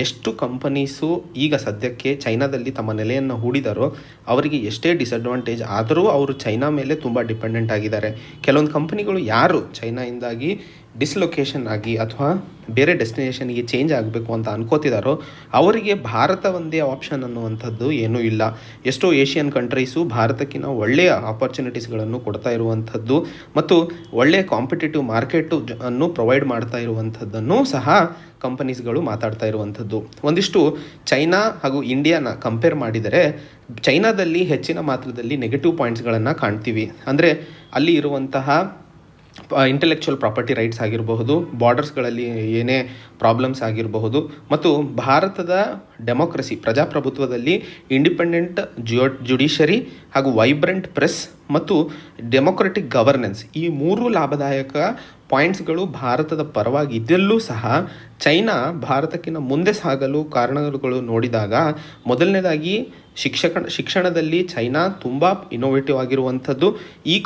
[SPEAKER 1] ಎಷ್ಟು ಕಂಪನೀಸು ಈಗ ಸದ್ಯಕ್ಕೆ ಚೈನಾದಲ್ಲಿ ತಮ್ಮ ನೆಲೆಯನ್ನು ಹೂಡಿದಾರೋ ಅವರಿಗೆ ಎಷ್ಟೇ ಡಿಸಡ್ವಾಂಟೇಜ್ ಆದರೂ ಅವರು ಚೈನಾ ಮೇಲೆ ತುಂಬ ಡಿಪೆಂಡೆಂಟ್ ಆಗಿದ್ದಾರೆ. ಕೆಲವೊಂದು ಕಂಪನಿಗಳು ಯಾರು ಚೈನಾಯಿಂದಾಗಿ ಡಿಸ್ಲೊಕೇಶನ್ ಆಗಿ ಅಥವಾ ಬೇರೆ ಡೆಸ್ಟಿನೇಷನ್ಗೆ ಚೇಂಜ್ ಆಗಬೇಕು ಅಂತ ಅನ್ಕೋತಿದ್ದಾರೋ ಅವರಿಗೆ ಭಾರತ ಒಂದೇ ಆಪ್ಷನ್ ಅನ್ನುವಂಥದ್ದು ಏನೂ ಇಲ್ಲ. ಎಷ್ಟೋ ಏಷ್ಯನ್ ಕಂಟ್ರೀಸು ಭಾರತಕ್ಕಿಂತ ಒಳ್ಳೆಯ ಆಪರ್ಚುನಿಟೀಸ್ಗಳನ್ನು ಕೊಡ್ತಾ ಇರುವಂಥದ್ದು ಮತ್ತು ಒಳ್ಳೆಯ ಕಾಂಪಿಟೇಟಿವ್ ಮಾರ್ಕೆಟು ಅನ್ನು ಪ್ರೊವೈಡ್ ಮಾಡ್ತಾ ಇರುವಂಥದ್ದನ್ನು ಸಹ ಕಂಪನೀಸ್ಗಳು ಮಾತಾಡ್ತಾ ಇರುವಂಥದ್ದು. ಒಂದಿಷ್ಟು ಚೈನಾ ಹಾಗೂ ಇಂಡಿಯಾನ ಕಂಪೇರ್ ಮಾಡಿದರೆ ಚೈನಾದಲ್ಲಿ ಹೆಚ್ಚಿನ ಮಾತ್ರದಲ್ಲಿ ನೆಗೆಟಿವ್ ಪಾಯಿಂಟ್ಸ್ಗಳನ್ನು ಕಾಣ್ತೀವಿ. ಅಂದರೆ ಅಲ್ಲಿ ಇರುವಂತಹ ಇಂಟೆಲೆಕ್ಚುವಲ್ ಪ್ರಾಪರ್ಟಿ ರೈಟ್ಸ್ ಆಗಿರಬಹುದು, ಬಾರ್ಡರ್ಸ್ಗಳಲ್ಲಿ ಏನೇ ಪ್ರಾಬ್ಲಮ್ಸ್ ಆಗಿರಬಹುದು, ಮತ್ತು ಭಾರತದ ಡೆಮೋಕ್ರಸಿ ಪ್ರಜಾಪ್ರಭುತ್ವದಲ್ಲಿ ಇಂಡಿಪೆಂಡೆಂಟ್ ಜುಡಿಷರಿ ಹಾಗೂ ವೈಬ್ರೆಂಟ್ ಪ್ರೆಸ್ ಮತ್ತು ಡೆಮೊಕ್ರೆಟಿಕ್ ಗವರ್ನೆನ್ಸ್ ಈ ಮೂರು ಲಾಭದಾಯಕ ಪಾಯಿಂಟ್ಸ್ಗಳು ಭಾರತದ ಪರವಾಗಿ ಇದೆಲ್ಲೂ ಸಹ ಚೈನಾ ಭಾರತಕ್ಕಿಂತ ಮುಂದೆ ಸಾಗಲು ಕಾರಣಗಳು ನೋಡಿದಾಗ ಮೊದಲನೇದಾಗಿ ಶಿಕ್ಷಣದಲ್ಲಿ ಚೈನಾ ತುಂಬ ಇನೋವೇಟಿವ್ ಆಗಿರುವಂಥದ್ದು,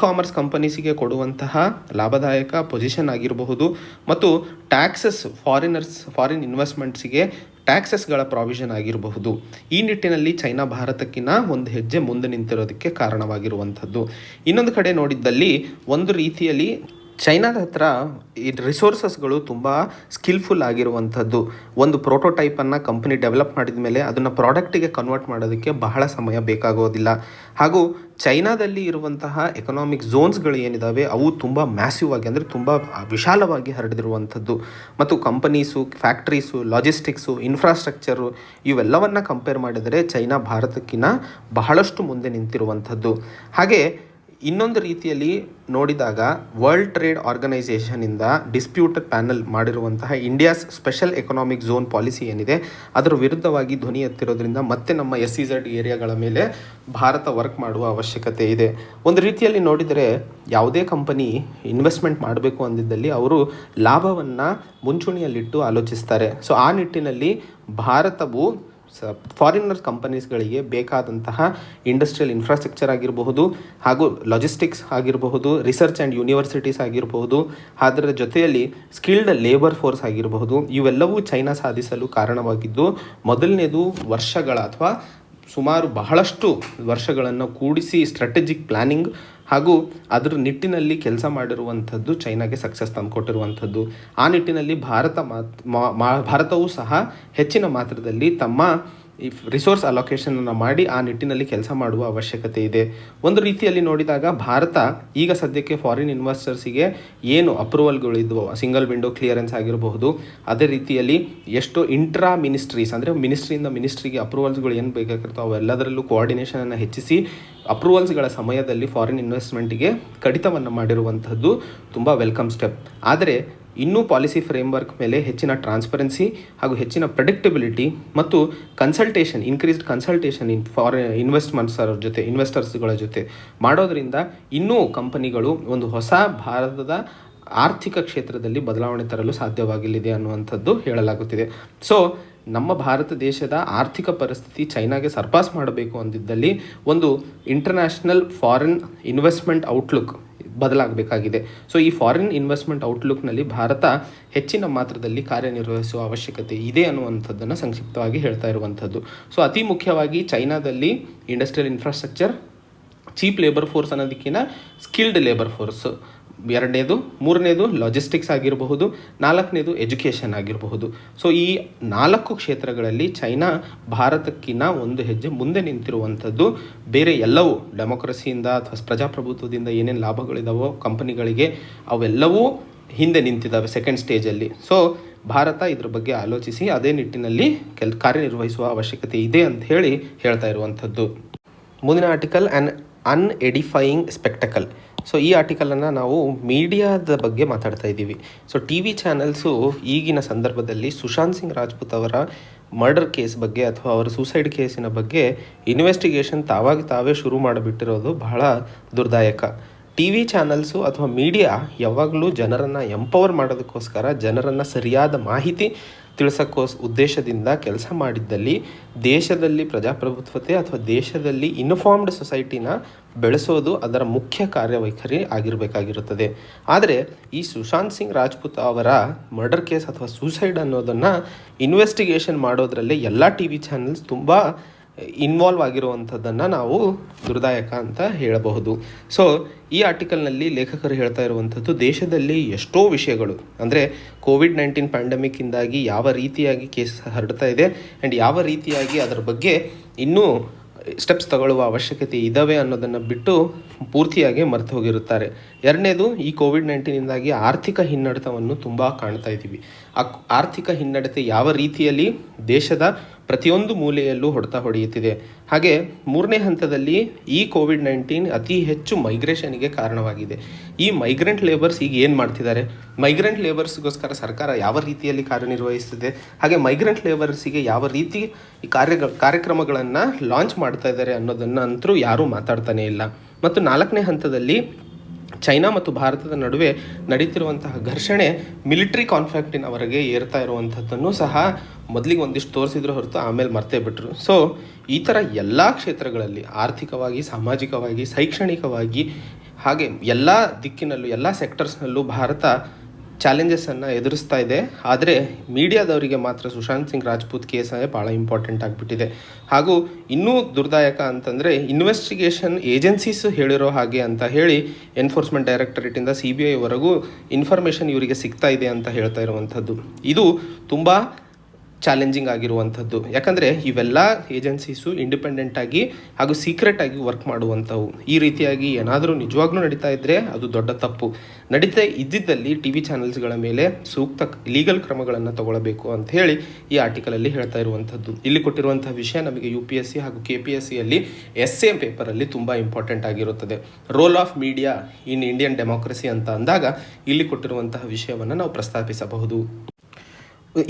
[SPEAKER 1] ಕಾಮರ್ಸ್ ಕಂಪನೀಸಿಗೆ ಕೊಡುವಂತಹ ಲಾಭದಾಯಕ ಪೊಸಿಷನ್ ಆಗಿರಬಹುದು, ಮತ್ತು ಟ್ಯಾಕ್ಸಸ್ ಫಾರಿನ್ ಇನ್ವೆಸ್ಟ್ಮೆಂಟ್ಸಿಗೆ ಟ್ಯಾಕ್ಸಸ್ಗಳ ಪ್ರಾವಿಷನ್ ಆಗಿರಬಹುದು. ಈ ನಿಟ್ಟಿನಲ್ಲಿ ಚೈನಾ ಭಾರತಕ್ಕಿಂತ ಒಂದು ಹೆಜ್ಜೆ ಮುಂದೆ ನಿಂತಿರೋದಕ್ಕೆ ಕಾರಣವಾಗಿರುವಂಥದ್ದು. ಇನ್ನೊಂದು ಕಡೆ ನೋಡಿದ್ದಲ್ಲಿ ಒಂದು ರೀತಿಯಲ್ಲಿ ಚೈನಾದ ಹತ್ರ ಈ ರಿಸೋರ್ಸಸ್ಗಳು ತುಂಬ ಸ್ಕಿಲ್ಫುಲ್ ಆಗಿರುವಂಥದ್ದು. ಒಂದು ಪ್ರೋಟೋಟೈಪನ್ನು ಕಂಪನಿ ಡೆವಲಪ್ ಮಾಡಿದ ಮೇಲೆ ಅದನ್ನು ಪ್ರಾಡಕ್ಟಿಗೆ ಕನ್ವರ್ಟ್ ಮಾಡೋದಕ್ಕೆ ಬಹಳ ಸಮಯ ಬೇಕಾಗೋದಿಲ್ಲ. ಹಾಗೂ ಚೈನಾದಲ್ಲಿ ಇರುವಂತಹ ಎಕನಾಮಿಕ್ ಝೋನ್ಸ್ಗಳು ಏನಿದ್ದಾವೆ ಅವು ತುಂಬ ಮ್ಯಾಸಿವ್ ಆಗಿ ಅಂದರೆ ತುಂಬ ವಿಶಾಲವಾಗಿ ಹರಡಿರುವಂಥದ್ದು. ಮತ್ತು ಕಂಪನೀಸು, ಫ್ಯಾಕ್ಟ್ರೀಸು, ಲಾಜಿಸ್ಟಿಕ್ಸು, ಇನ್ಫ್ರಾಸ್ಟ್ರಕ್ಚರು ಇವೆಲ್ಲವನ್ನು ಕಂಪೇರ್ ಮಾಡಿದರೆ ಚೈನಾ ಭಾರತಕ್ಕಿಂತ ಬಹಳಷ್ಟು ಮುಂದೆ ನಿಂತಿರುವಂಥದ್ದು. ಹಾಗೆ ಇನ್ನೊಂದು ರೀತಿಯಲ್ಲಿ ನೋಡಿದಾಗ ವರ್ಲ್ಡ್ ಟ್ರೇಡ್ ಆರ್ಗನೈಸೇಷನಿಂದ ಡಿಸ್ಪ್ಯೂಟೆಡ್ ಪ್ಯಾನಲ್ ಮಾಡಿರುವಂತಹ India's special economic zone policy ಏನಿದೆ ಅದರ ವಿರುದ್ಧವಾಗಿ ಧ್ವನಿ ಎತ್ತಿರೋದ್ರಿಂದ ಮತ್ತೆ ನಮ್ಮ SEZ ಏರಿಯಾಗಳ ಮೇಲೆ ಭಾರತ ವರ್ಕ್ ಮಾಡುವ ಅವಶ್ಯಕತೆ ಇದೆ. ಒಂದು ರೀತಿಯಲ್ಲಿ ನೋಡಿದರೆ ಯಾವುದೇ ಕಂಪನಿ ಇನ್ವೆಸ್ಟ್ಮೆಂಟ್ ಮಾಡಬೇಕು ಅಂದಿದ್ದಲ್ಲಿ ಅವರು ಲಾಭವನ್ನು ಮುಂಚೂಣಿಯಲ್ಲಿಟ್ಟು ಆಲೋಚಿಸ್ತಾರೆ. ಸೊ ಆ ನಿಟ್ಟಿನಲ್ಲಿ ಭಾರತವು ಫಾರಿನರ್ ಕಂಪನೀಸ್ಗಳಿಗೆ ಬೇಕಾದಂತಹ ಇಂಡಸ್ಟ್ರಿಯಲ್ ಇನ್ಫ್ರಾಸ್ಟ್ರಕ್ಚರ್ ಆಗಿರಬಹುದು, ಹಾಗೂ ಲಾಜಿಸ್ಟಿಕ್ಸ್ ಆಗಿರಬಹುದು, ರಿಸರ್ಚ್ ಆ್ಯಂಡ್ ಯೂನಿವರ್ಸಿಟೀಸ್ ಆಗಿರಬಹುದು, ಅದರ ಜೊತೆಯಲ್ಲಿ ಸ್ಕಿಲ್ಡ್ ಲೇಬರ್ ಫೋರ್ಸ್ ಆಗಿರಬಹುದು, ಇವೆಲ್ಲವೂ ಚೈನಾ ಸಾಧಿಸಲು ಕಾರಣವಾಗಿದ್ದು ಮೊದಲನೇದು ವರ್ಷಗಳ ಅಥವಾ ಸುಮಾರು ಬಹಳಷ್ಟು ವರ್ಷಗಳನ್ನು ಕೂಡಿಸಿ ಸ್ಟ್ರಾಟಜಿಕ್ ಪ್ಲ್ಯಾನಿಂಗ್ ಹಾಗೂ ಅದರ ನಿಟ್ಟಿನಲ್ಲಿ ಕೆಲಸ ಮಾಡಿರುವಂಥದ್ದು ಚೈನಾಗೆ ಸಕ್ಸಸ್ ತಂದುಕೊಟ್ಟಿರುವಂಥದ್ದು. ಆ ನಿಟ್ಟಿನಲ್ಲಿ ಭಾರತವೂ ಸಹ ಹೆಚ್ಚಿನ ಮಾತ್ರದಲ್ಲಿ ತಮ್ಮ ಈ ರಿಸೋರ್ಸ್ ಅಲೋಕೇಶನನ್ನು ಮಾಡಿ ಆ ನಿಟ್ಟಿನಲ್ಲಿ ಕೆಲಸ ಮಾಡುವ ಅವಶ್ಯಕತೆ ಇದೆ. ಒಂದು ರೀತಿಯಲ್ಲಿ ನೋಡಿದಾಗ ಭಾರತ ಈಗ ಸದ್ಯಕ್ಕೆ ಫಾರಿನ್ ಇನ್ವೆಸ್ಟರ್ಸಿಗೆ ಏನು ಅಪ್ರೂವಲ್ಗಳಿದ್ವೋ ಸಿಂಗಲ್ ವಿಂಡೋ ಕ್ಲಿಯರೆನ್ಸ್ ಆಗಿರಬಹುದು, ಅದೇ ರೀತಿಯಲ್ಲಿ ಎಷ್ಟೋ ಇಂಟ್ರಾ ಮಿನಿಸ್ಟ್ರೀಸ್ ಅಂದರೆ ಮಿನಿಸ್ಟ್ರಿಯಿಂದ ಮಿನಿಸ್ಟ್ರಿಗೆ ಅಪ್ರೂವಲ್ಸ್ಗಳು ಏನು ಬೇಕಾಗಿರ್ತೋ ಅವೆಲ್ಲದರಲ್ಲೂ ಕೋಆರ್ಡಿನೇಷನನ್ನು ಹೆಚ್ಚಿಸಿ ಅಪ್ರೂವಲ್ಸ್ಗಳ ಸಮಯದಲ್ಲಿ ಫಾರಿನ್ ಇನ್ವೆಸ್ಟ್ಮೆಂಟಿಗೆ ಕಡಿತವನ್ನು ಮಾಡಿರುವಂಥದ್ದು ತುಂಬ ವೆಲ್ಕಮ್ ಸ್ಟೆಪ್. ಆದರೆ ಇನ್ನೂ ಪಾಲಿಸಿ ಫ್ರೇಮ್ವರ್ಕ್ ಮೇಲೆ ಹೆಚ್ಚಿನ ಟ್ರಾನ್ಸ್ಪರೆನ್ಸಿ ಹಾಗೂ ಹೆಚ್ಚಿನ ಪ್ರೆಡಿಕ್ಟಬಿಲಿಟಿ ಮತ್ತು ಇನ್ಕ್ರೀಸ್ಡ್ ಕನ್ಸಲ್ಟೇಷನ್ ಇನ್ವೆಸ್ಟರ್ಸ್ಗಳ ಜೊತೆ ಮಾಡೋದರಿಂದ ಇನ್ನೂ ಕಂಪನಿಗಳು ಒಂದು ಹೊಸ ಭಾರತದ ಆರ್ಥಿಕ ಕ್ಷೇತ್ರದಲ್ಲಿ ಬದಲಾವಣೆ ತರಲು ಸಾಧ್ಯವಾಗಲಿದೆ ಅನ್ನುವಂಥದ್ದು ಹೇಳಲಾಗುತ್ತಿದೆ. ಸೊ ನಮ್ಮ ಭಾರತ ದೇಶದ ಆರ್ಥಿಕ ಪರಿಸ್ಥಿತಿ ಚೈನಾಗೆ ಸರ್ಪಾಸ್ ಮಾಡಬೇಕು ಅಂದಿದ್ದಲ್ಲಿ ಒಂದು ಇಂಟರ್ನ್ಯಾಷನಲ್ ಫಾರಿನ್ ಇನ್ವೆಸ್ಟ್ಮೆಂಟ್ ಔಟ್ಲುಕ್ ಬದಲಾಗಬೇಕಾಗಿದೆ. ಸೊ ಈ ಫಾರಿನ್ ಇನ್ವೆಸ್ಟ್ಮೆಂಟ್ ಔಟ್ಲುಕ್ನಲ್ಲಿ ಭಾರತ ಹೆಚ್ಚಿನ ಮಾತ್ರದಲ್ಲಿ ಕಾರ್ಯನಿರ್ವಹಿಸುವ ಅವಶ್ಯಕತೆ ಇದೆ ಅನ್ನುವಂಥದ್ದನ್ನು ಸಂಕ್ಷಿಪ್ತವಾಗಿ ಹೇಳ್ತಾ ಇರುವಂಥದ್ದು. ಸೊ ಅತಿ ಮುಖ್ಯವಾಗಿ ಚೈನಾದಲ್ಲಿ industrial infrastructure, cheap labour force ಅನ್ನೋದಕ್ಕಿಂತ ಸ್ಕಿಲ್ಡ್ ಲೇಬರ್ ಫೋರ್ಸ್ ಎರಡನೇದು, ಮೂರನೇದು ಲಾಜಿಸ್ಟಿಕ್ಸ್ ಆಗಿರಬಹುದು, ನಾಲ್ಕನೇದು ಎಜುಕೇಷನ್ ಆಗಿರಬಹುದು. ಸೊ ಈ 4 ಕ್ಷೇತ್ರಗಳಲ್ಲಿ ಚೈನಾ ಭಾರತಕ್ಕಿಂತ ಒಂದು ಹೆಜ್ಜೆ ಮುಂದೆ ನಿಂತಿರುವಂಥದ್ದು. ಬೇರೆ ಎಲ್ಲವೂ ಡೆಮೋಕ್ರಸಿಯಿಂದ ಅಥವಾ ಪ್ರಜಾಪ್ರಭುತ್ವದಿಂದ ಏನೇನು ಲಾಭಗಳಿದಾವೋ ಕಂಪನಿಗಳಿಗೆ ಅವೆಲ್ಲವೂ ಹಿಂದೆ ನಿಂತಿದ್ದಾವೆ ಸೆಕೆಂಡ್ ಸ್ಟೇಜಲ್ಲಿ. ಸೊ ಭಾರತ ಇದ್ರ ಬಗ್ಗೆ ಆಲೋಚಿಸಿ ಅದೇ ನಿಟ್ಟಿನಲ್ಲಿ ಕಾರ್ಯನಿರ್ವಹಿಸುವ ಅವಶ್ಯಕತೆ ಇದೆ ಅಂತ ಹೇಳ್ತಾ ಇರುವಂಥದ್ದು. ಮುಂದಿನ ಆರ್ಟಿಕಲ್ ಆ್ಯನ್ ಅನ್ಎಡಿಫೈಯಿಂಗ್ ಸ್ಪೆಕ್ಟಕಲ್. ಸೊ ಈ ಆರ್ಟಿಕಲನ್ನು ನಾವು ಮೀಡಿಯಾದ ಬಗ್ಗೆ ಮಾತಾಡ್ತಾ ಇದ್ದೀವಿ. ಸೊ ಟಿ ವಿ ಚಾನೆಲ್ಸು ಈಗಿನ ಸಂದರ್ಭದಲ್ಲಿ ಸುಶಾಂತ್ ಸಿಂಗ್ ರಾಜ್ಪೂತ್ ಅವರ ಮರ್ಡರ್ ಕೇಸ್ ಬಗ್ಗೆ ಅಥವಾ ಅವರ ಸೂಸೈಡ್ ಕೇಸಿನ ಬಗ್ಗೆ ಇನ್ವೆಸ್ಟಿಗೇಷನ್ ತಾವೇ ಶುರು ಮಾಡಿಬಿಟ್ಟಿರೋದು ಬಹಳ ದುರ್ದಾಯಕ. ಟಿ ವಿ ಚಾನಲ್ಸು ಅಥವಾ ಮೀಡಿಯಾ ಯಾವಾಗಲೂ ಜನರನ್ನು ಎಂಪವರ್ ಮಾಡೋದಕ್ಕೋಸ್ಕರ, ಜನರನ್ನು ಸರಿಯಾದ ಮಾಹಿತಿ ಉದ್ದೇಶದಿಂದ ಕೆಲಸ ಮಾಡಿದ್ದಲ್ಲಿ ದೇಶದಲ್ಲಿ ಪ್ರಜಾಪ್ರಭುತ್ವತೆ ಅಥವಾ ದೇಶದಲ್ಲಿ ಇನ್ಫಾರ್ಮ್ಡ್ ಸೊಸೈಟಿನ ಬೆಳೆಸೋದು ಅದರ ಮುಖ್ಯ ಕಾರ್ಯವೈಖರಿ ಆಗಿರಬೇಕಾಗಿರುತ್ತದೆ. ಆದರೆ ಈ ಸುಶಾಂತ್ ಸಿಂಗ್ ರಾಜ್ಪೂತ್ ಅವರ ಮರ್ಡರ್ ಕೇಸ್ ಅಥವಾ ಸೂಸೈಡ್ ಅನ್ನೋದನ್ನು ಇನ್ವೆಸ್ಟಿಗೇಷನ್ ಮಾಡೋದ್ರಲ್ಲಿ ಎಲ್ಲ ಟಿ ವಿ ಚಾನೆಲ್ಸ್ ತುಂಬ ಇನ್ವಾಲ್ವ್ ಆಗಿರುವಂಥದ್ದನ್ನು ನಾವು ದುರ್ದಾಯಕ ಅಂತ ಹೇಳಬಹುದು. ಸೊ ಈ ಆರ್ಟಿಕಲ್ನಲ್ಲಿ ಲೇಖಕರು ಹೇಳ್ತಾ ಇರುವಂಥದ್ದು ದೇಶದಲ್ಲಿ ಎಷ್ಟೋ ವಿಷಯಗಳು, ಅಂದರೆ ಕೋವಿಡ್-19 ಪ್ಯಾಂಡಮಿಕ್ಕಿಂದಾಗಿ ಯಾವ ರೀತಿಯಾಗಿ ಕೇಸ್ ಹರಡ್ತಾ ಇದೆ ಆ್ಯಂಡ್ ಯಾವ ರೀತಿಯಾಗಿ ಅದರ ಬಗ್ಗೆ ಇನ್ನೂ ಸ್ಟೆಪ್ಸ್ ತಗೊಳ್ಳುವ ಅವಶ್ಯಕತೆ ಇದ್ದಾವೆ ಅನ್ನೋದನ್ನು ಬಿಟ್ಟು ಪೂರ್ತಿಯಾಗಿ ಮರೆತು ಹೋಗಿರುತ್ತಾರೆ. ಎರಡನೇದು, ಈ ಕೋವಿಡ್-19ಇಂದಾಗಿ ಆರ್ಥಿಕ ಹಿನ್ನಡೆತವನ್ನು ತುಂಬ ಕಾಣ್ತಾ ಇದ್ದೀವಿ. ಆ ಆರ್ಥಿಕ ಹಿನ್ನಡೆತೆ ಯಾವ ರೀತಿಯಲ್ಲಿ ದೇಶದ ಪ್ರತಿಯೊಂದು ಮೂಲೆಯಲ್ಲೂ ಹೊಡೆಯುತ್ತಿದೆ. ಹಾಗೆ ಮೂರನೇ ಹಂತದಲ್ಲಿ ಈ ಕೋವಿಡ್-19 ಅತಿ ಹೆಚ್ಚು ಮೈಗ್ರೇಷನ್ಗೆ ಕಾರಣವಾಗಿದೆ. ಈ ಮೈಗ್ರೆಂಟ್ ಲೇಬರ್ಸ್ ಈಗ ಏನು ಮಾಡ್ತಿದ್ದಾರೆ, ಮೈಗ್ರೆಂಟ್ ಲೇಬರ್ಸ್ಗೋಸ್ಕರ ಸರ್ಕಾರ ಯಾವ ರೀತಿಯಲ್ಲಿ ಕಾರ್ಯನಿರ್ವಹಿಸ್ತಿದೆ, ಹಾಗೆ ಮೈಗ್ರೆಂಟ್ ಲೇಬರ್ಸಿಗೆ ಯಾವ ರೀತಿ ಈ ಕಾರ್ಯಕ್ರಮಗಳನ್ನು ಲಾಂಚ್ ಮಾಡ್ತಾ ಇದ್ದಾರೆ ಅನ್ನೋದನ್ನು ಅಂತರೂ ಯಾರೂ ಮಾತಾಡ್ತಾನೇ ಇಲ್ಲ. ಮತ್ತು ನಾಲ್ಕನೇ ಹಂತದಲ್ಲಿ ಚೈನಾ ಮತ್ತು ಭಾರತದ ನಡುವೆ ನಡೀತಿರುವಂತಹ ಘರ್ಷಣೆ ಮಿಲಿಟರಿ ಕಾನ್ಫ್ಲಿಕ್ಟಿನವರೆಗೆ ಏರ್ತಾ ಇರುವಂಥದ್ದನ್ನು ಸಹ ಮೊದಲಿಗೆ ಒಂದಿಷ್ಟು ತೋರಿಸಿದ್ರು ಹೊರತು ಆಮೇಲೆ ಮರ್ತೇ ಬಿಟ್ಟರು. ಸೊ ಈ ಥರ ಎಲ್ಲ ಕ್ಷೇತ್ರಗಳಲ್ಲಿ ಆರ್ಥಿಕವಾಗಿ, ಸಾಮಾಜಿಕವಾಗಿ, ಶೈಕ್ಷಣಿಕವಾಗಿ, ಹಾಗೆ ಎಲ್ಲ ದಿಕ್ಕಿನಲ್ಲೂ ಎಲ್ಲ ಸೆಕ್ಟರ್ಸ್ನಲ್ಲೂ ಭಾರತ ಚಾಲೆಂಜಸನ್ನು ಎದುರಿಸ್ತಾ ಇದೆ. ಆದರೆ ಮೀಡಿಯಾದವರಿಗೆ ಮಾತ್ರ ಸುಶಾಂತ್ ಸಿಂಗ್ ರಾಜ್ಪೂತ್ ಕೇಸೇ ಭಾಳ ಇಂಪಾರ್ಟೆಂಟ್ ಆಗಿಬಿಟ್ಟಿದೆ. ಹಾಗೂ ಇನ್ನೂ ದುರ್ದಾಯಕ ಅಂತಂದರೆ ಇನ್ವೆಸ್ಟಿಗೇಷನ್ ಏಜೆನ್ಸೀಸ್ ಹೇಳಿರೋ ಹಾಗೆ ಅಂತ ಹೇಳಿ ಎನ್ಫೋರ್ಸ್ಮೆಂಟ್ ಡೈರೆಕ್ಟರೇಟಿಂದ CBI ವರೆಗೂ ಇನ್ಫಾರ್ಮೇಷನ್ ಇವರಿಗೆ ಸಿಗ್ತಾ ಇದೆ ಅಂತ ಹೇಳ್ತಾ ಇರುವಂಥದ್ದು. ಇದು ತುಂಬ ಚಾಲೆಂಜಿಂಗ್ ಆಗಿರುವಂಥದ್ದು. ಯಾಕಂದರೆ ಇವೆಲ್ಲ ಏಜೆನ್ಸೀಸು ಇಂಡಿಪೆಂಡೆಂಟಾಗಿ ಹಾಗೂ ಸೀಕ್ರೆಟಾಗಿ ವರ್ಕ್ ಮಾಡುವಂಥವು. ಈ ರೀತಿಯಾಗಿ ಏನಾದರೂ ನಿಜವಾಗ್ಲೂ ನಡೀತಾ ಇದ್ದರೆ ಅದು ದೊಡ್ಡ ತಪ್ಪು. ನಡೀತಾ ಇದ್ದಿದ್ದಲ್ಲಿ ಟಿ ವಿ ಚಾನೆಲ್ಸ್ಗಳ ಮೇಲೆ ಸೂಕ್ತ ಲೀಗಲ್ ಕ್ರಮಗಳನ್ನು ತಗೊಳ್ಳಬೇಕು ಅಂತ ಹೇಳಿ ಈ ಆರ್ಟಿಕಲಲ್ಲಿ ಹೇಳ್ತಾ ಇರುವಂಥದ್ದು. ಇಲ್ಲಿ ಕೊಟ್ಟಿರುವಂಥ ವಿಷಯ ನಮಗೆ UPSC ಹಾಗೂ KPSCಯಲ್ಲಿ essay ಪೇಪರಲ್ಲಿ ತುಂಬ ಇಂಪಾರ್ಟೆಂಟ್ ಆಗಿರುತ್ತದೆ. Role of media in Indian democracy ಅಂತ ಅಂದಾಗ ಇಲ್ಲಿ ಕೊಟ್ಟಿರುವಂತಹ ವಿಷಯವನ್ನು ನಾವು ಪ್ರಸ್ತಾಪಿಸಬಹುದು.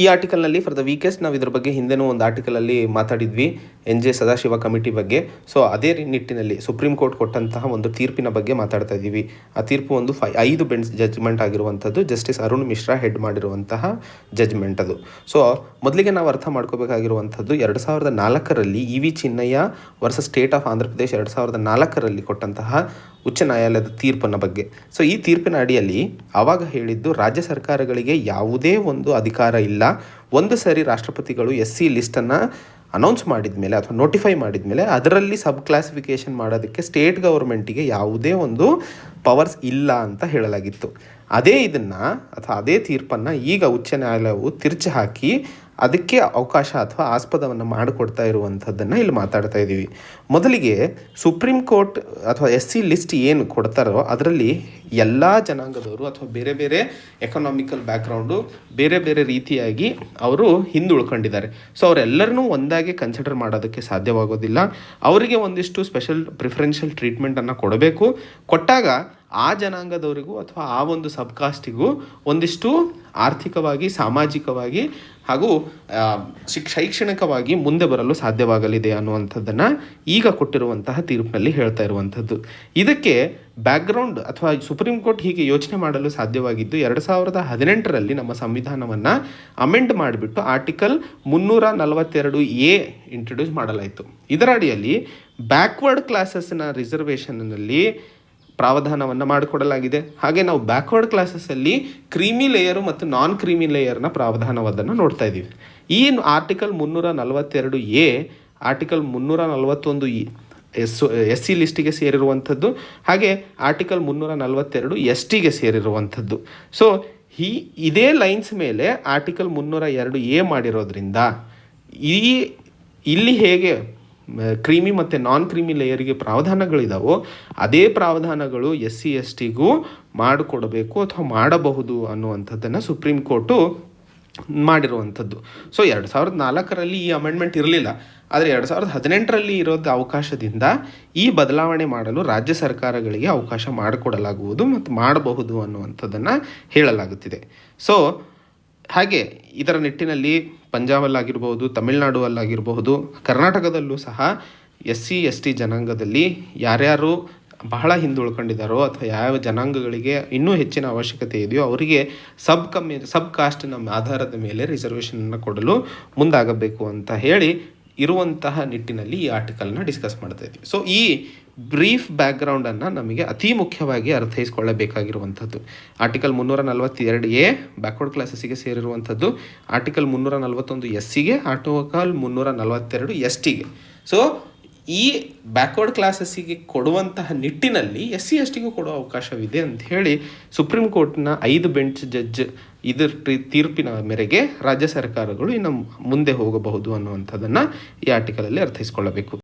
[SPEAKER 1] ಈ ಆರ್ಟಿಕಲ್ನಲ್ಲಿ ಫಾರ್ ದ ವೀಕೆಸ್ಟ್ ನಾವು ಇದ್ರ ಬಗ್ಗೆ ಹಿಂದೆನೂ ಒಂದು ಆರ್ಟಿಕಲಲ್ಲಿ ಮಾತಾಡಿದ್ವಿ, NJ ಸದಾಶಿವ ಕಮಿಟಿ ಬಗ್ಗೆ. ಸೊ ಅದೇ ನಿಟ್ಟಿನಲ್ಲಿ ಸುಪ್ರೀಂ ಕೋರ್ಟ್ ಕೊಟ್ಟಂತಹ ಒಂದು ತೀರ್ಪಿನ ಬಗ್ಗೆ ಮಾತಾಡ್ತಾ ಇದ್ದೀವಿ. ಆ ತೀರ್ಪು ಒಂದು 5 ಬೆಂಚ್ ಜಡ್ಜ್ಮೆಂಟ್ ಆಗಿರುವಂಥದ್ದು. ಜಸ್ಟಿಸ್ ಅರುಣ್ ಮಿಶ್ರಾ ಹೆಡ್ ಮಾಡಿರುವಂತಹ ಜಡ್ಜ್ಮೆಂಟ್ ಅದು. ಸೊ ಮೊದಲಿಗೆ ನಾವು ಅರ್ಥ ಮಾಡ್ಕೋಬೇಕಾಗಿರುವಂಥದ್ದು 2004ರಲ್ಲಿ EV Chinnaiah versus state of Andhra Pradesh 2004ರಲ್ಲಿ ಕೊಟ್ಟಂತಹ ಉಚ್ಚ ನ್ಯಾಯಾಲಯದ ತೀರ್ಪನ್ನು ಬಗ್ಗೆ. ಸೊ ಈ ತೀರ್ಪಿನ ಅಡಿಯಲ್ಲಿ ಆವಾಗ ಹೇಳಿದ್ದು ರಾಜ್ಯ ಸರ್ಕಾರಗಳಿಗೆ ಯಾವುದೇ ಒಂದು ಅಧಿಕಾರ ಇಲ್ಲ. ಒಂದು ಸರಿ ರಾಷ್ಟ್ರಪತಿಗಳು SC ಲಿಸ್ಟನ್ನು ಅನೌನ್ಸ್ ಮಾಡಿದ ಮೇಲೆ ಅಥವಾ ನೋಟಿಫೈ ಮಾಡಿದ ಮೇಲೆ ಅದರಲ್ಲಿ ಸಬ್ ಕ್ಲಾಸಿಫಿಕೇಷನ್ ಮಾಡೋದಕ್ಕೆ ಸ್ಟೇಟ್ ಗೌರ್ಮೆಂಟಿಗೆ ಯಾವುದೇ ಒಂದು ಪವರ್ಸ್ ಇಲ್ಲ ಅಂತ ಹೇಳಲಾಗಿತ್ತು. ಅದೇ ತೀರ್ಪನ್ನು ಈಗ ಉಚ್ಚ ನ್ಯಾಯಾಲಯವು ತಿರುಚಿ ಹಾಕಿ ಅದಕ್ಕೆ ಅವಕಾಶ ಅಥವಾ ಆಸ್ಪದವನ್ನು ಮಾಡಿಕೊಡ್ತಾ ಇರುವಂಥದ್ದನ್ನು ಇಲ್ಲಿ ಮಾತಾಡ್ತಾ ಇದ್ದೀವಿ. ಮೊದಲಿಗೆ ಸುಪ್ರೀಂ ಕೋರ್ಟ್ ಅಥವಾ SC ಲಿಸ್ಟ್ ಏನು ಕೊಡ್ತಾರೋ ಅದರಲ್ಲಿ ಎಲ್ಲ ಜನಾಂಗದವರು ಅಥವಾ ಬೇರೆ ಬೇರೆ ಎಕನಾಮಿಕಲ್ ಬ್ಯಾಕ್ಗ್ರೌಂಡು ಬೇರೆ ಬೇರೆ ರೀತಿಯಾಗಿ ಅವರು ಹಿಂದುಳ್ಕೊಂಡಿದ್ದಾರೆ. ಸೊ ಅವರೆಲ್ಲರನ್ನೂ ಒಂದಾಗಿ ಕನ್ಸಿಡರ್ ಮಾಡೋದಕ್ಕೆ ಸಾಧ್ಯವಾಗೋದಿಲ್ಲ. ಅವರಿಗೆ ಒಂದಿಷ್ಟು ಸ್ಪೆಷಲ್ ಪ್ರಿಫರೆನ್ಷಿಯಲ್ ಟ್ರೀಟ್ಮೆಂಟನ್ನು ಕೊಡಬೇಕು. ಕೊಟ್ಟಾಗ ಆ ಜನಾಂಗದವರಿಗೂ ಅಥವಾ ಆ ಒಂದು ಸಬ್ಕಾಸ್ಟಿಗೂ ಒಂದಿಷ್ಟು ಆರ್ಥಿಕವಾಗಿ, ಸಾಮಾಜಿಕವಾಗಿ ಹಾಗೂ ಶೈಕ್ಷಣಿಕವಾಗಿ ಮುಂದೆ ಬರಲು ಸಾಧ್ಯವಾಗಲಿದೆ ಅನ್ನುವಂಥದ್ದನ್ನು ಈಗ ಕೊಟ್ಟಿರುವಂತಹ ತೀರ್ಪಿನಲ್ಲಿ ಹೇಳ್ತಾ ಇರುವಂಥದ್ದು. ಇದಕ್ಕೆ ಬ್ಯಾಕ್ಗ್ರೌಂಡ್ ಅಥವಾ ಸುಪ್ರೀಂ ಕೋರ್ಟ್ ಹೀಗೆ ಯೋಚನೆ ಮಾಡಲು ಸಾಧ್ಯವಾಗಿದ್ದು 2018ರಲ್ಲಿ ನಮ್ಮ ಸಂವಿಧಾನವನ್ನು ಅಮೆಂಡ್ ಮಾಡಿಬಿಟ್ಟು ಆರ್ಟಿಕಲ್ 342A ಇಂಟ್ರೊಡ್ಯೂಸ್ ಮಾಡಲಾಯಿತು. ಇದರ ಅಡಿಯಲ್ಲಿ ಬ್ಯಾಕ್ವರ್ಡ್ ಕ್ಲಾಸಸ್ನ ರಿಸರ್ವೇಷನ್ನಲ್ಲಿ ಪ್ರಾವಧಾನವನ್ನು ಮಾಡಿಕೊಡಲಾಗಿದೆ. ಹಾಗೆ ನಾವು ಬ್ಯಾಕ್ವರ್ಡ್ ಕ್ಲಾಸಸ್ಸಲ್ಲಿ ಕ್ರೀಮಿ ಲೇಯರು ಮತ್ತು ನಾನ್ ಕ್ರೀಮಿ ಲೇಯರ್ನ ಪ್ರಾವಧಾನವನ್ನು ನೋಡ್ತಾ ಇದ್ದೀವಿ. ಈ ಆರ್ಟಿಕಲ್ 342A ಆರ್ಟಿಕಲ್ 341 SC ಲಿಸ್ಟಿಗೆ ಸೇರಿರುವಂಥದ್ದು, ಹಾಗೆ ಆರ್ಟಿಕಲ್ 342 STಗೆ ಸೇರಿರುವಂಥದ್ದು. ಸೊ ಇದೇ ಲೈನ್ಸ್ ಮೇಲೆ ಆರ್ಟಿಕಲ್ 302A ಮಾಡಿರೋದ್ರಿಂದ ಇಲ್ಲಿ ಹೇಗೆ ಕ್ರೀಮಿ ಮತ್ತು ನಾನ್ ಕ್ರೀಮಿ ಲೇಯರಿಗೆ ಪ್ರಾವಧಾನಗಳಿದಾವೋ ಅದೇ ಪ್ರಾವಧಾನಗಳು SC/STಗೂ ಮಾಡಿಕೊಡಬೇಕು ಅಥವಾ ಮಾಡಬಹುದು ಅನ್ನುವಂಥದ್ದನ್ನು ಸುಪ್ರೀಂ ಕೋರ್ಟು ಮಾಡಿರುವಂಥದ್ದು. ಸೊ 2004ರಲ್ಲಿ ಈ ಅಮೆಂಡ್ಮೆಂಟ್ ಇರಲಿಲ್ಲ, ಆದರೆ 2018ರಲ್ಲಿ ಇರೋದು ಅವಕಾಶದಿಂದ ಈ ಬದಲಾವಣೆ ಮಾಡಲು ರಾಜ್ಯ ಸರ್ಕಾರಗಳಿಗೆ ಅವಕಾಶ ಮಾಡಿಕೊಡಲಾಗುವುದು ಮತ್ತು ಮಾಡಬಹುದು ಅನ್ನುವಂಥದ್ದನ್ನು ಹೇಳಲಾಗುತ್ತಿದೆ. ಸೊ ಹಾಗೆ ಇದರ ನಿಟ್ಟಿನಲ್ಲಿ ಪಂಜಾಬಲ್ಲಾಗಿರ್ಬೋದು, ತಮಿಳುನಾಡುವಲ್ಲಾಗಿರಬಹುದು, ಕರ್ನಾಟಕದಲ್ಲೂ ಸಹ SC/ST ಜನಾಂಗದಲ್ಲಿ ಯಾರ್ಯಾರು ಬಹಳ ಹಿಂದುಳ್ಕೊಂಡಿದ್ದಾರೋ ಅಥವಾ ಯಾವ ಜನಾಂಗಗಳಿಗೆ ಇನ್ನೂ ಹೆಚ್ಚಿನ ಅವಶ್ಯಕತೆ ಇದೆಯೋ ಅವರಿಗೆ ಸಬ್ ಕಾಸ್ಟ್ನ ಆಧಾರದ ಮೇಲೆ ರಿಸರ್ವೇಷನನ್ನು ಕೊಡಲು ಮುಂದಾಗಬೇಕು ಅಂತ ಹೇಳಿ ಇರುವಂತಹ ನಿಟ್ಟಿನಲ್ಲಿ ಈ ಆರ್ಟಿಕಲ್ನ ಡಿಸ್ಕಸ್ ಮಾಡ್ತಾ ಇದ್ವಿ. ಸೊ ಈ ಬ್ರೀಫ್ ಬ್ಯಾಕ್ಗ್ರೌಂಡನ್ನು ನಮಗೆ ಅತಿ ಮುಖ್ಯವಾಗಿ ಅರ್ಥೈಸ್ಕೊಳ್ಳಬೇಕಾಗಿರುವಂಥದ್ದು. ಆರ್ಟಿಕಲ್ 342A ಬ್ಯಾಕ್ವರ್ಡ್ ಕ್ಲಾಸಸ್ಸಿಗೆ ಸೇರಿರುವಂಥದ್ದು, ಆರ್ಟಿಕಲ್ 341 SCಗೆ, ಆರ್ಟಿಕಲ್ 342 STಗೆ. ಸೊ ಈ ಬ್ಯಾಕ್ವರ್ಡ್ ಕ್ಲಾಸಸ್ಸಿಗೆ ಕೊಡುವಂತಹ ನಿಟ್ಟಿನಲ್ಲಿ SC/STಗೂ ಕೊಡುವ ಅವಕಾಶವಿದೆ ಅಂತ ಹೇಳಿ ಸುಪ್ರೀಂ ಕೋರ್ಟ್ನ 5 ಬೆಂಚ್ ಜಡ್ಜ್ ಇದರ ತೀರ್ಪಿನ ಮೇರೆಗೆ ರಾಜ್ಯ ಸರ್ಕಾರಗಳು ಇನ್ನು ಮುಂದೆ ಹೋಗಬಹುದು ಅನ್ನುವಂಥದ್ದನ್ನು ಈ ಆರ್ಟಿಕಲಲ್ಲಿ ಅರ್ಥೈಸ್ಕೊಳ್ಳಬೇಕು.